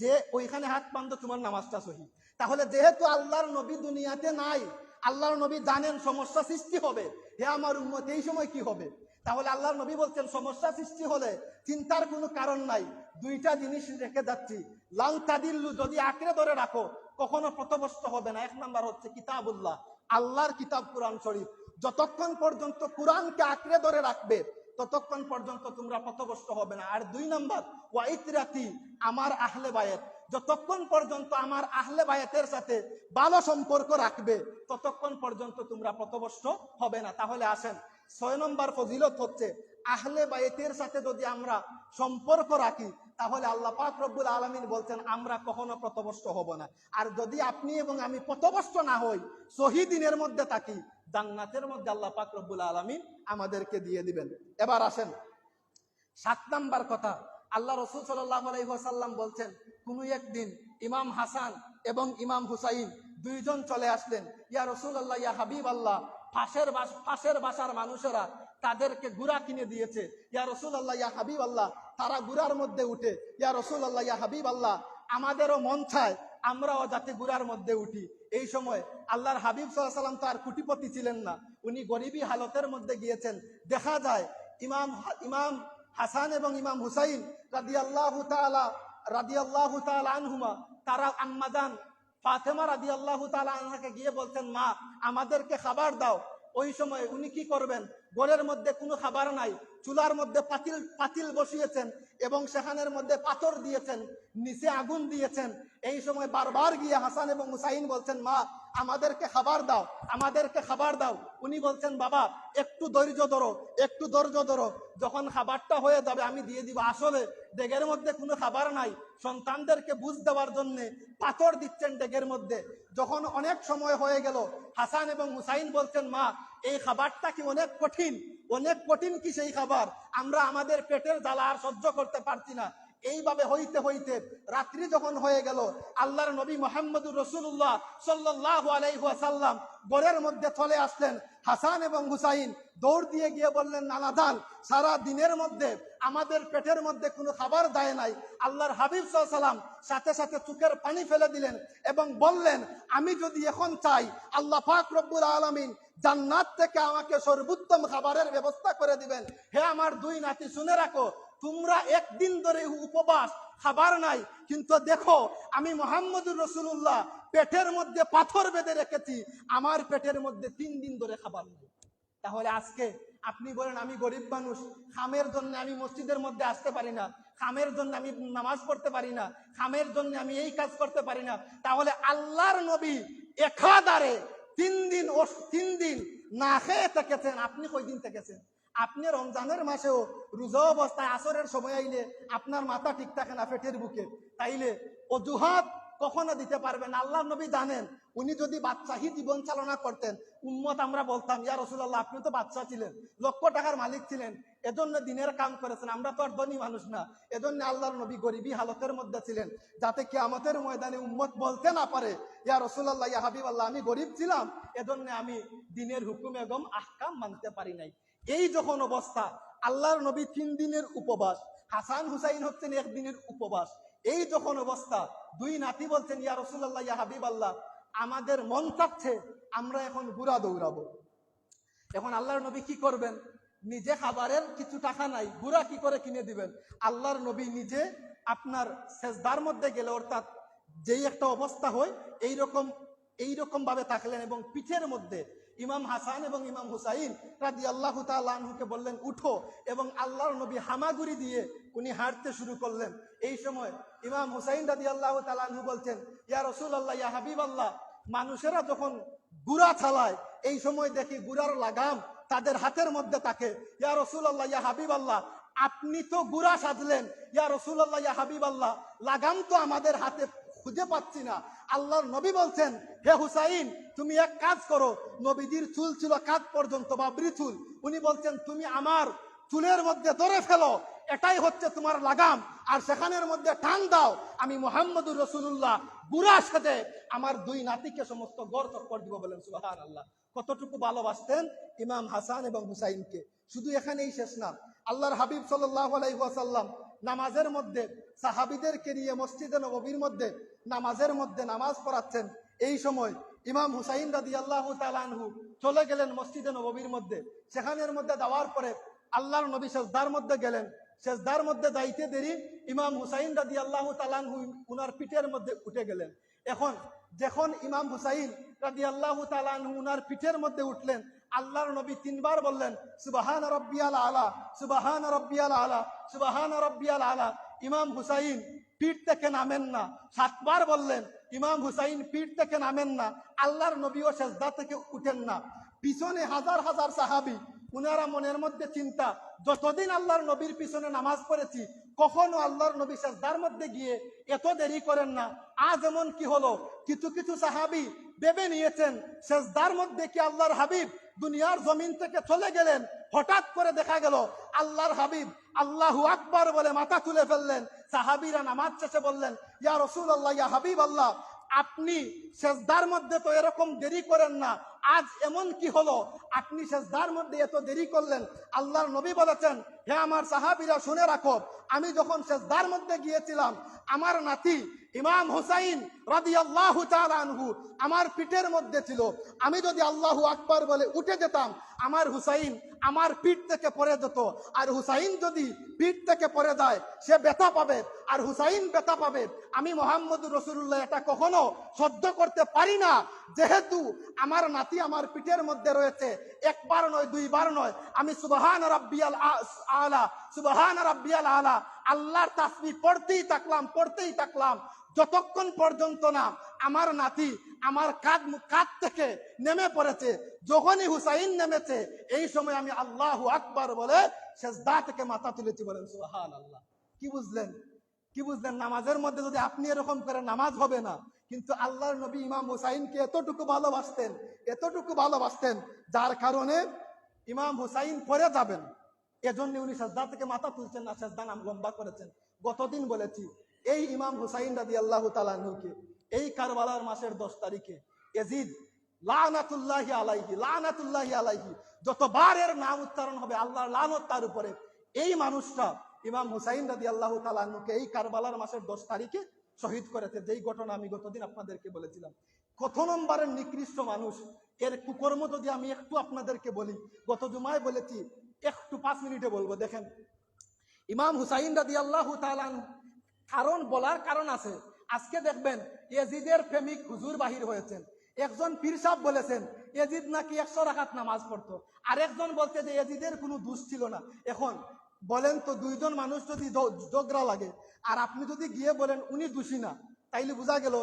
যে ওইখানে হাত বাঁধো তোমার নামাজটা সহি। তাহলে যেহেতু আল্লাহর নবী দুনিয়াতে নাই, আল্লাহর নবী জানেন সমস্যা সৃষ্টি হবে, হে আমার উম্মত এই সময় কি হবে? তাহলে আল্লাহর নবী বলছেন, সমস্যা সৃষ্টি হলে চিন্তার কোনো কারণ নাই, 2টা জিনিস রেখে যাচ্ছি, লান তাদিল্লু, যদি আঁকড়ে ধরে রাখো কখনো পথভ্রষ্ট হবে না। 1 নাম্বার হচ্ছে কিতাবুল্লাহ, আল্লাহর কিতাব কোরআন শরীফ। যতক্ষণ পর্যন্ত কোরআনকে আঁকড়ে ধরে রাখবে ততক্ষণ পর্যন্ত তোমরা পথভ্রষ্ট হবে না। আর 2 নাম্বার ওয়াইতরাতি, আমার আহলে বায়েত, যতক্ষণ পর্যন্ত আমার আহলে বায়াতের সাথে ভালো সম্পর্ক রাখবে ততক্ষণ পর্যন্ত তোমরা পথভ্রষ্ট হবে না। তাহলে আসেন, 6 নম্বর ফজিলত হচ্ছে আহলে বায়াতের সাথে যদি আমরা সম্পর্ক রাখি তাহলে আল্লাহ পাক রব্বুল আলামিন বলছেন আমরা কখনো পথভ্রষ্ট হব না। আর যদি আপনি এবং আমি পথভ্রষ্ট না হই, সহি দ্বীনের মধ্যে থাকি, জান্নাতের মধ্যে আল্লাহ পাক রব্বুল আলামিন আমাদেরকে দিয়ে দিবেন। এবার আসেন 7 নাম্বার কথা, আল্লাহ রাসূল সাল্লাল্লাহু আলাইহি ওয়াসাল্লাম বলছেন কোনো একদিন ইমাম হাসান এবং ইমাম হুসাইন দুইজন চলে আসলেন। ইয়া রাসূলুল্লাহ, ইয়া হাবিবাল্লাহ, পাশের বাসার মানুষেরা তাদেরকে ঘোড়া কিনে দিয়েছে। ইয়া রাসূলুল্লাহ, ইয়া হাবিবাল্লাহ, তারা ঘোড়ার মধ্যে উঠে। ইয়া রাসূলুল্লাহ, ইয়া হাবিবাল্লাহ, আমাদেরও মন চায় আমরাও যাতে ঘোড়ার মধ্যে উঠি। এই সময় আল্লাহর হাবিব সাল্লাল্লাহু আলাইহি ওয়াসাল্লাম তার কোটিপতি ছিলেন না, উনি গরিবী হালতের মধ্যে গিয়েছেন। দেখা যায় ইমাম হাসান এবং ইমাম হুসাইন রাদিয়াল্লাহু তাআলা আনহুমা, তারা আম্মাজান ফাতেমা রাদিয়াল্লাহু তাআলা আনহাকে গিয়ে বলছেন, মা আমাদেরকে খাবার দাও। ওই সময় উনি কি করবেন, ঘরের মধ্যে কোনো খাবার নাই, চুলার মধ্যে পাতিল বসিয়েছেন এবং সেখানের মধ্যে পাথর দিয়েছেন, নিচে আগুন দিয়েছেন। এই সময় বারবার গিয়ে হাসান এবং হুসাইন বলছেন, মা আমাদেরকে খাবার দাও, আমাদেরকে খাবার দাও। উনি বলছেন, বাবা একটু ধৈর্য ধরো, যখন খাবারটা হয়ে যাবে আমি দিয়ে দিব। আসলে ডেগের মধ্যে কোনো খাবার নাই, সন্তানদেরকে বুঝ দেওয়ার জন্য পাথর দিচ্ছেন ডেগের মধ্যে। যখন অনেক সময় হয়ে গেল, হাসান এবং হুসাইন বলছেন, মা এই খাবারটা কি অনেক কঠিন কি সেই খাবার, আমরা আমাদের পেটের জ্বালা আর সহ্য করতে পারছি না। এইভাবে হইতে হইতে রাত্রি যখন হয়ে গেল, আল্লাহর নবী মুহাম্মদুর রাসূলুল্লাহ সাল্লাল্লাহু আলাইহি ওয়াসাল্লাম ঘরের মধ্যে চলে আসলেন। হাসান এবং হুসাইন দৌড় দিয়ে গিয়ে বললেন, নানা জান, সারা দিনের মধ্যে আমাদের পেটের মধ্যে কোনো খাবার দেয় নাই। আল্লাহর হাবিব সাল্লাল্লাহু আলাইহি ওয়াসাল্লাম সাথে সাথে চোখের পানি ফেলে দিলেন এবং বললেন, আমি যদি এখন চাই আল্লাহ পাক রব্বুল আলামিন জান্নাত থেকে আমাকে সর্বোত্তম খাবারের ব্যবস্থা করে দিবেন। হে আমার দুই নাতি, শুনে রাখো, তোমরা একদিন ধরে উপবাস, খাবার নাই, কিন্তু দেখো আমি মুহাম্মদুর রাসূলুল্লাহ পেটের মধ্যে পাথর বেঁধে রেখেছি, আমার পেটের মধ্যে 3 দিন ধরে খাবার নাই। তাহলে আজকে আপনি বলেন, আমি গরিব মানুষ, খামের জন্য আমি মসজিদের মধ্যে আসতে পারি না, খামের জন্য আমি নামাজ পড়তে পারি না, খামের জন্য আমি এই কাজ করতে পারি না। তাহলে আল্লাহর নবী একাধারে 3 দিন না খেয়ে থেকেছেন, আপনি কয়দিন থেকেছেন? আপনি রমজানের মাসেও রোজা অবস্থায় আসরের সময় আইলে আপনার মাথা ঠিক থাকে না পেটের বুকে, তাইলে অজুহাত কখনো দিতে পারবেন। আল্লাহর নবী জানেন, উনি যদি বাদশাহী জীবন চালনা করতেন, উম্মত আমরা বলতাম, ইয়া রাসূলুল্লাহ আপনি তো বাদশা ছিলেন, লক্ষ টাকার মালিক ছিলেন, এজন্য দিনের কাম করেছেন, আমরা তো আর ধনী মানুষ না। এজন্য আল্লাহর নবী গরিবী হালতের মধ্যে ছিলেন, যাতে কিয়ামতের ময়দানে উম্মত বলতে না পারে, ইয়া রাসূলুল্লাহ, ইয়া হাবিবাল্লাহ, আমি গরিব ছিলাম, এজন্য আমি দিনের হুকুম এবং আহকাম মানতে পারি নাই। এই যখন অবস্থা, আল্লাহর নবী 3 দিনের উপবাস, হাসান হুসাইন হচ্ছেন 1 দিনের উপবাস। এই যখন অবস্থা, 2 নাতি বলছেন, ইয়া রাসূলুল্লাহ, ইয়া হাবিবাল্লাহ, আমাদের মন চাচ্ছে আমরা এখন ঘোড়া দৌড়াবো। এখন আল্লাহর নবী কি করবেন? নিজে খাবারের কিছু টাকা নাই, ঘোড়া কি করে কিনে দিবেন? আল্লাহর নবী নিজে আপনার সেজদার মধ্যে গেলে, অর্থাৎ যেই একটা অবস্থা হয় এইরকম ভাবে থাকলেন এবং পিঠের মধ্যে ইমাম হাসান এবং ইমাম হুসাইন রাদিয়াল্লাহু তাআলা আনহুকে বললেন, উঠো, এবং আল্লাহর নবী হামাগুড়ি দিয়ে উনি হাঁটতে শুরু করলেন। এই সময় ইমাম হুসাইন রাদিয়াল্লাহু তাআলা আনহু বলছেন, ইয়া রাসূলুল্লাহ, ইয়া হাবিবাল্লাহ, মানুষেরা যখন ঘোড়া চালায় এই সময় দেখি ঘোড়ার লাগাম তাদের হাতের মধ্যে থাকে। ইয়া রাসূলুল্লাহ, ইয়া হাবিবাল্লাহ, আপনি তো ঘোড়া সাজলেন, ইয়া রাসূলুল্লাহ, ইয়া হাবিবাল্লাহ, লাগাম তো আমাদের হাতে খুঁজে পাচ্ছি না। আল্লাহর নবী বলছেন, হে হুসাইন, তুমি এক কাজ করো, নবীজির চুল ছিল কাঁধ পর্যন্ত, বাবরি চুল, উনি বলছেন তুমি আমার চুলের মধ্যে ধরে ফেলো, এটাই হচ্ছে তোমার লাগাম, আর সেখানের মধ্যে টান দাও, আমি মুহাম্মদুর রাসূলুল্লাহ বুড়া সাথে আমার 2 নাতিকে সমস্ত গড় চক্কর দিব। বলেন সুবহানাল্লাহ। কতটুকু ভালোবাসতেন ইমাম হাসান এবং হুসাইনকে। শুধু এখানেই শেষ না, আল্লাহর হাবিব সাল্লাল্লাহু আলাইহি ওয়াসাল্লাম নামাজের মধ্যে সাহাবীদেরকে নিয়ে মসজিদে নববীর মধ্যে নামাজ পড়াচ্ছেন। এই সময় ইমাম হুসাইন রাদিয়াল্লাহু তাআলা আনহু চলে গেলেন মসজিদে নববীর মধ্যে। সেখানের মধ্যে যাওয়ার পরে আল্লাহর নবী সেজদার মধ্যে গেলেন। সেজদার মধ্যে যাইতে দেরি ইমাম হুসাইন রাদিয়াল্লাহু তাআলা আনহু উনার পিঠের মধ্যে উঠে গেলেন। এখন যখন ইমাম হুসাইন রাদিয়াল্লাহু তাআলা আনহু উনার পিঠের মধ্যে উঠলেন, আল্লাহর নবী 3 বার বললেন, সুবহান রাব্বিয়াল আলা, সুবহান রাব্বিয়াল আলা, সুবহান রাব্বিয়াল আলা। ইমাম হুসাইন পিঠ থেকে নামেন না, 7 বার বললেন ইমাম হুসাইন পিঠ থেকে নামেন না, আল্লাহর নবীও সেজদা থেকে উঠেন না। পিছনে হাজার হাজার সাহাবী, উনারা মনের মধ্যে চিন্তা, যতদিন আল্লাহর নবীর পিছনে নামাজ পড়েছি কখনো আল্লাহর নবী সেজদার মধ্যে গিয়ে এত দেরি করেন না, আজ এমন কি হলো? কিছু কিছু সাহাবী ভেবে নিয়েছেন সেজদার মধ্যে কি আল্লাহর হাবিব দুনিয়ার জমিন থেকে চলে গেলেন। হঠাৎ করে দেখা গেল আল্লাহর হাবিব আল্লাহু আকবার বলে মাথা তুলে ফেললেন। সাহাবীরা নামাজ শেষে বললেন, ইয়া রাসূলুল্লাহ, ইয়া হাবিব আল্লাহ, আপনি সেজদার মধ্যে তো এরকম দেরি করেন না, আজ এমন কি হলো আপনি সেজদার মধ্যে এত দেরি করলেন? আল্লাহর নবী বলেছেন, হে আমার সাহাবীরা শুনে রাখো, আমি যখন সেজদার মধ্যে গিয়েছিলাম আমার নাতি ইমাম হুসাইন রাদিয়াল্লাহু তাআলা আনহু আমার পিঠের মধ্যে ছিল। আমি যদি আল্লাহু আকবার বলে উঠে যেতাম, আমার হুসাইন আমার পিঠ থেকে পড়ে যেত। আর হুসাইন যদি পিঠ থেকে পড়ে যায় সে ব্যথা পাবে, আর হুসাইন ব্যথা পাবে। আমি মুহাম্মদুর রাসূলুল্লাহ এটা কখনো সহ্য করতে পারি না। যেহেতু আমার নাতি আমার পিঠের মধ্যে রয়েছে, একবার নয়, দুইবার নয়, আমি সুবহান রাব্বিয়াল আলা, সুবহান রাব্বিয়াল আলা আল্লাহর তাসবিহ পড়তেই থাকলাম যতক্ষণ পর্যন্ত না আমার নাতি আমার কাঁধ থেকে নেমে পড়েছে। যখনই হুসাইন নেমেছে এই সময় আমি আল্লাহু আকবার বলে সেজদা থেকে মাথা তুলেছি। বলেন সুবহানাল্লাহ। কি বুঝলেন? নামাজের মধ্যে যদি আপনি এরকম করে নামাজ হবে না। কিন্তু আল্লাহর নবী ইমাম হুসাইনকে এতটুকু ভালোবাসতেন যার কারণে ইমাম হুসাইন পড়ে যাবেন, এজন্য উনি সেজদা থেকে মাথা তুলছেন না, সেজদা নাম লম্বা করেছেন। গতদিন বলেছি এই ইমাম হুসাইন রাদিয়াল্লাহু তাআলা আনহুকে এই কারবালার মাসের 10 তারিখে ইয়াজিদ লানাতুল্লাহি আলাইহি যতবার এর নাম উচ্চারণ হবে আল্লাহর লানত তার উপরে। এই মানুষটা ইমাম হুসাইন রাদিয়াল্লাহু তাআলা আনহুকে এই কারবালার মাসের 10 তারিখে শহীদ করেছে, যেই ঘটনা আমি গতদিন আপনাদেরকে বলেছিলাম। কত নম্বরের নিকৃষ্ট মানুষ, এর কুকর্ম যদি আমি একটু আপনাদেরকে বলি, গত জুমায় বলেছি, একটু 5 মিনিটে বলবো। দেখেন, ইমাম হুসাইন রাদিয়াল্লাহু তাআলা বলার কারণ আছে। আজকে দেখবেন ইয়াজিদের প্রেমিক হুজুর বাহির হয়েছেন। একজন পীর সাহেব বলেছেন ইয়াজিদ নাকি 100 রাকাত নামাজ পড়তো, আর একজন বলছে যে ইয়াজিদের কোনো দোষ ছিল না। এখন বলেন তো, দুইজন মানুষ যদি ঝগড়া লাগে আর আপনি যদি গিয়ে বলেন উনি দোষী না, তাইলে বোঝা গেল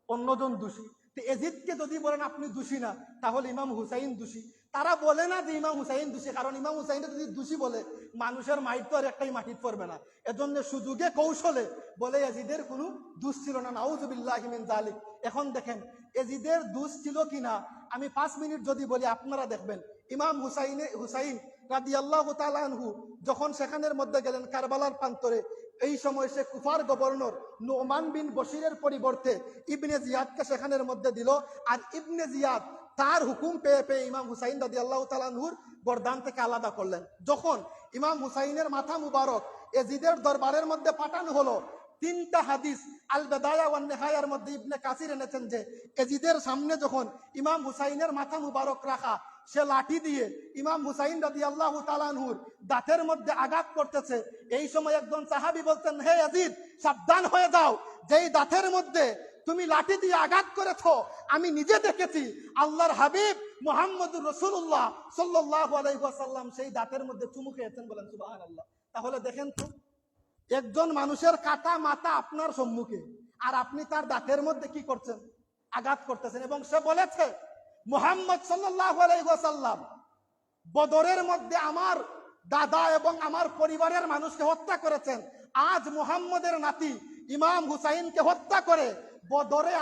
অন্যজন দোষী। তো ইয়াজিদকে যদি বলেন আপনি দোষী না, তাহলে ইমাম হুসাইন দোষী। তারা বলে না যে ইমাম হুসাইন দোষী, কারণ ইমাম হুসাইনকে যদি দোষী বলে মানুষের মাইট তো আর একটাই মাটিত পড়বে না। এজন্য সুযোগে কৌশলে বলে ইয়াজিদের কোনো দোষ ছিল না, নাউজুবিল্লাহি মিন যালিক। এখন দেখেন ইয়াজিদের দোষ ছিল কিনা আমি 5 মিনিট যদি বলি আপনারা দেখবেন। ইমাম হুসাইন রাদিয়াল্লাহু তাআলা আনহু যখন সেখানের মধ্যে গেলেন কারবালার প্রান্তরে, এই সময় সে কুফার গভর্নর নোমান বিন বশিরের পরিবর্তে ইবনে জিয়াদকে সেখানের মধ্যে দিল। আর ইবনে জিয়াদ তার হুকুম পেয়ে ইমাম হুসাইন রাদিয়াল্লাহু তাআলা আনহুর গর্দান থেকে আলাদা করলেন। যখন ইমাম হুসাইনের মাথা মুবারক ইয়াজিদের দরবারের মধ্যে পাঠানো হলো, 3টা হাদিস আল বেদায়া ওয়ান নেহায়ার মধ্যে ইবনে কাসির এনেছেন যে ইয়াজিদের সামনে যখন ইমাম হুসাইনের মাথা মুবারক রাখা, সে লাঠি দিয়ে ইমাম হুসাইন রাদিয়াল্লাহু তাআলা আনহুর দাঁতের মধ্যে আঘাত করতেছে। এই সময় একজন সাহাবী বলতেন, হে ইয়াজিদ, সাবধান হয়ে যাও, যেই দাঁতের মধ্যে তুমি লাঠি দিয়ে আঘাত করেছো আমি নিজে দেখেছি। আল্লাহর হাবিব মুহাম্মদুর রাসূলুল্লাহ সাল্লাল্লাহু আলাইহি ওয়াসাল্লাম সেই দাঁতের মধ্যে চুমু খেয়েছেন। বলেন সুবহানাল্লাহ। তাহলে দেখেন তো, একজন মানুষের কাটা মাথা আপনার সম্মুখে, আর আপনি তার দাঁতের মধ্যে কি করছেন? আঘাত করতেছেন। এবং সে বলেছে মুহাম্মদ সাল্লাল্লাহু আলাইহি ওয়াসাল্লাম বদরের মধ্যে আমার দাদা এবং আমার পরিবারের মানুষকে হত্যা করেছেন। আজ মুহাম্মদের নাতি ইমাম হুসাইনকে হত্যা করে বদরে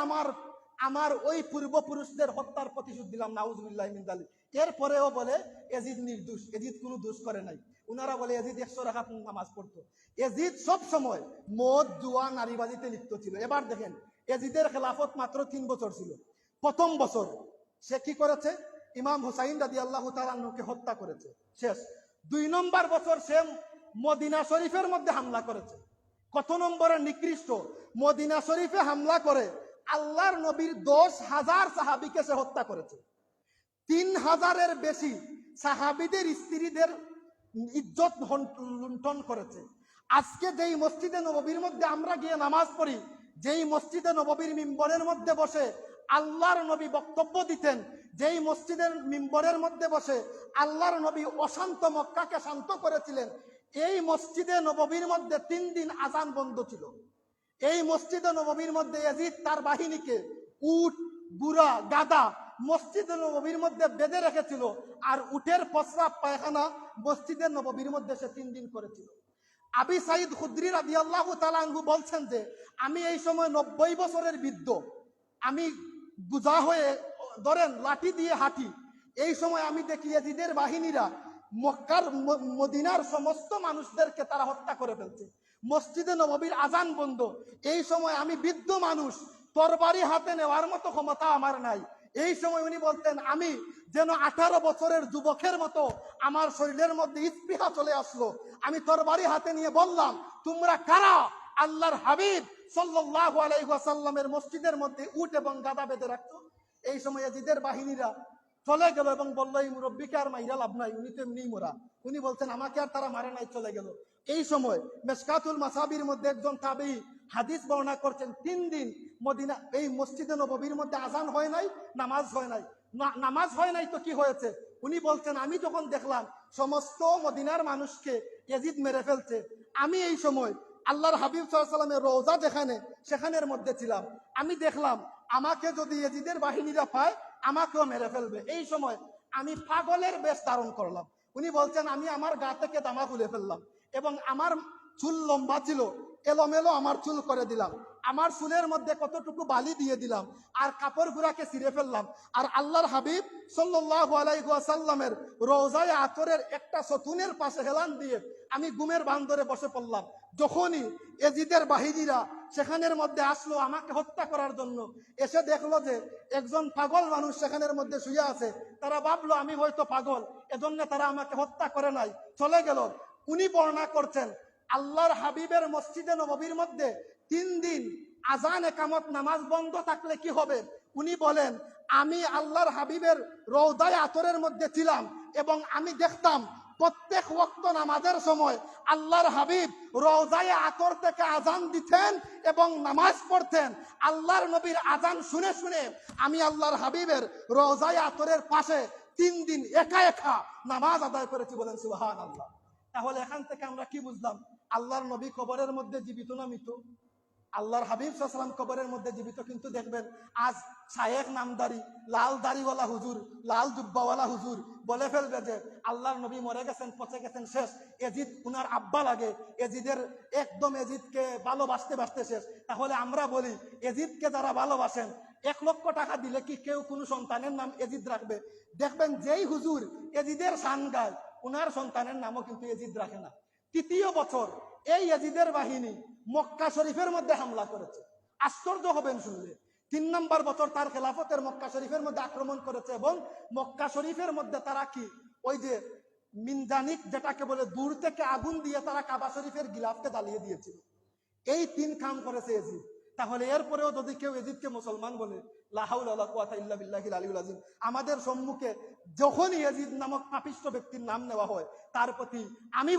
আমার ওই পূর্বপুরুষদের হত্যার প্রতিশোধ দিলাম। নাউজুবিল্লাহি মিন যালিক। এরপরেও বলে ইয়াজিদ নির্দোষ, ইয়াজিদ কোনো দোষ করে নাই। উনারা বলে ইয়াজিদ 100 রাকাত নামাজ পড়তো। ইয়াজিদ সব সময় মদ, জুয়া, নারীবাজিতে লিপ্ত ছিল। এবার দেখেন, ইয়াজিদের খেলাফত মাত্র 3 বছর ছিল। প্রথম বছর সে কি করেছে? ইমাম হুসাইন রাদিয়াল্লাহু তাআলা আনহুকে হত্যা করেছে, শেষ। 2 নম্বর বছর সে মদিনা শরীফের মধ্যে হামলা করেছে। কত নম্বরের নিকৃষ্ট! মদিনা শরীফে হামলা করে আল্লাহর নবীর 10,000 সাহাবীকে সে হত্যা করেছে। 3,000-এর বেশি সাহাবীদের স্ত্রীদের ইজ্জত লুণ্ঠন করেছে। আজকে যেই মসজিদে নববীর মধ্যে আমরা গিয়ে নামাজ পড়ি, যেই মসজিদে নববীর মিম্বরের মধ্যে বসে আল্লাহর নবী বক্তব্য দিতেন, যেই মসজিদের মিম্বরের মধ্যে বসে আল্লাহর নবী অশান্ত মক্কাকে শান্ত করেছিলেন, এই মসজিদে নববীর মধ্যে 3 দিন আজান বন্ধ ছিল। এই মসজিদে নববীর মধ্যে ইয়াজিদ তার বাহিনীকে উট, বুড়া, গাদা মসজিদে নববীর মধ্যে বেঁধে রেখেছিল, আর উটের প্রস্রাব পায়খানা মসজিদের নববীর মধ্যে সে 3 দিন করেছিল। আবি সাইদ খুদরি রাদিয়াল্লাহু তাআলা আনহু বলছেন যে আমি এই সময় 90 বছরের বৃদ্ধ, আমি বুঝা হয়ে ধরেন লাঠি দিয়ে হাঁটি। এই সময় আমি দেখি ইয়াজিদের বাহিনীরা মক্কার মদিনার সমস্ত মানুষদেরকে তারা হত্যা করে ফেলছে। মসজিদে নববীর আজান বন্ধ। এই সময় আমি বৃদ্ধ মানুষ, তরবারি হাতে নেওয়ার মতো ক্ষমতা আমার নাই। এই সময় উনি বলতেন আমি যেন 18 বছরের যুবকের মতো আমার শরীরের মধ্যে স্পৃহা চলে আসলো। আমি তরবারি হাতে নিয়ে বললাম, তোমরা কারা? আল্লাহর হাবিব সাল্লাল্লাহু আলাইহি ওয়াসাল্লামের মসজিদের মধ্যে উট এবং গাদা বেঁধে রাখতো। এই সময় ইয়াজিদের বাহিনীরা চলে গেল এবং বললো এই মুরব্বীকে আর মাইরা লাভ নাই, উনি তো এমনিই মোরা। উনি বলছেন আমাকে আর তারা মারে নাই, চলে গেল। এই সময় মেশকাতুল মাসাবির মধ্যে একজন তাবেঈ হাদিস বর্ণনা করছেন 3 দিন মদিনা এই মসজিদে নববীর মধ্যে আজান হয় নাই, নামাজ হয় নাই। নামাজ হয় নাই তো কি হয়েছে? উনি বলছেন আমি যখন দেখলাম সমস্ত মদিনার মানুষকে ইয়াজিদ মেরে ফেলছে, আমি এই সময় আল্লাহর হাবিব সাল্লাল্লাহু আলাইহি ওয়াসাল্লামের রওজা যেখানে সেখানের মধ্যে ছিলাম, আমি দেখলাম আমাকে যদি ইয়াজিদের বাহিনীরা পায় আমাকেও মেরে ফেলবে। এই সময় আমি পাগলের বেশ ধারণ করলাম। উনি বলছেন আমি আমার গা থেকে জামা খুলে ফেললাম এবং আমার চুল লম্বা ছিল, এলোমেলো আমার চুল করে দিলাম, আমার চুলের মধ্যে কতটুকু বালি দিয়ে দিলাম, আর কাপড় গুড়াকে ছিঁড়ে ফেললাম। আর আল্লাহর হাবিব সাল্লাল্লাহু আলাইহি ওয়াসাল্লামের রওজায়ে আতরের একটা সতুনের পাশে হেলান দিয়ে আমি ঘুমের বান্দরে বসে পড়লাম। যখনই ইয়াজিদের বাহিনীরা সেখানের মধ্যে আসলো আমাকে হত্যা করার জন্য, এসে দেখলো যে একজন পাগল মানুষ সেখানের মধ্যে শুয়ে আছে। তারা ভাবলো আমি হয়তো পাগল, এজন্য তারা আমাকে হত্যা করে নাই, চলে গেল। উনি বর্ণনা করছেন আল্লাহর হাবিবের মসজিদে নববীর মধ্যে 3 দিন আজান একামত নামাজ বন্ধ থাকলে কি হবে? উনি বলেন আমি আল্লাহর হাবিবের রওজায়ে আতরের মধ্যে ছিলাম এবং আমি দেখতাম প্রত্যেক ওয়াক্ত নামাজের সময় আল্লাহর হাবিব রওজায়ে আতর থেকে আজান দিতেন এবং নামাজ পড়তেন। আল্লাহর নবীর আজান শুনে শুনে আমি আল্লাহর হাবিবের রওজায়ে আতরের পাশে 3 দিন একা একা নামাজ আদায় করেছি। বলেন সুবহানাল্লাহ। তাহলে এখান থেকে আমরা কি বুঝলাম? আল্লাহর নবী কবরের মধ্যে জীবিত না মৃত? আল্লাহর হাবিব সাল্লাল্লাহু আলাইহি ওয়াসাল্লাম কবরের মধ্যে জীবিত। কিন্তু দেখবেন আজ শায়েখ নামদারি, লাল দাড়িওয়ালা হুজুর, লাল জুব্বাওয়ালা হুজুর বলে ফেলবে যে আল্লাহর নবী মরে গেছেন, পচে গেছেন, শেষ। এজিদ উনার আব্বা লাগে, এজিদের একদম এজিদকে ভালোবাসতে বাসতে শেষ। তাহলে আমরা বলি এজিদকে যারা ভালোবাসেন 1 লক্ষ টাকা দিলে কি কেউ কোনো সন্তানের নাম এজিদ রাখবে? দেখবেন যেই হুজুর এজিদের শান গায় উনার সন্তানের নামও কিন্তু এজিদ রাখে না। 3য় বছর এই ইয়াজিদের বাহিনী মক্কা শরীফের মধ্যে হামলা করেছে। আশ্চর্য হবেন শুনলে। 3 নম্বর বছর তার খেলাফতের মক্কা শরীফের মধ্যে আক্রমণ করেছে এবং মক্কা শরীফের মধ্যে তারা কি ওই যে মিনজানিক যেটাকে বলে দূর থেকে আগুন দিয়ে তারা কাবা শরীফের গিলাফকে জ্বালিয়ে দিয়েছিল। এই 3 কাম করেছে এজিদ। তাহলে এরপরেও যদি কেউ এজিদকে মুসলমান বলে, লা হাওলা ওয়ালা কুওয়াতা ইল্লা বিল্লাহিল আলিয়্যিল আযীম। আমাদের সম্মুখে যখনই এজিদ নামক পাপিষ্ঠ ব্যক্তির নাম নেওয়া হয় তার প্রতি আমি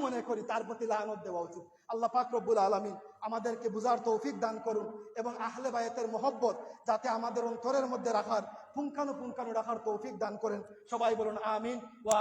মনে করি তার প্রতি লানত দেওয়া উচিত। আল্লাহ পাক রব্বুল আলামিন আমাদেরকে বুঝার তৌফিক দান করুন এবং আহলে বায়াতের মহব্বত যাতে আমাদের অন্তরের মধ্যে রাখার পুঙ্খানুপুঙ্খানু রাখার তৌফিক দান করেন। সবাই বলুন আমিন। ওয়া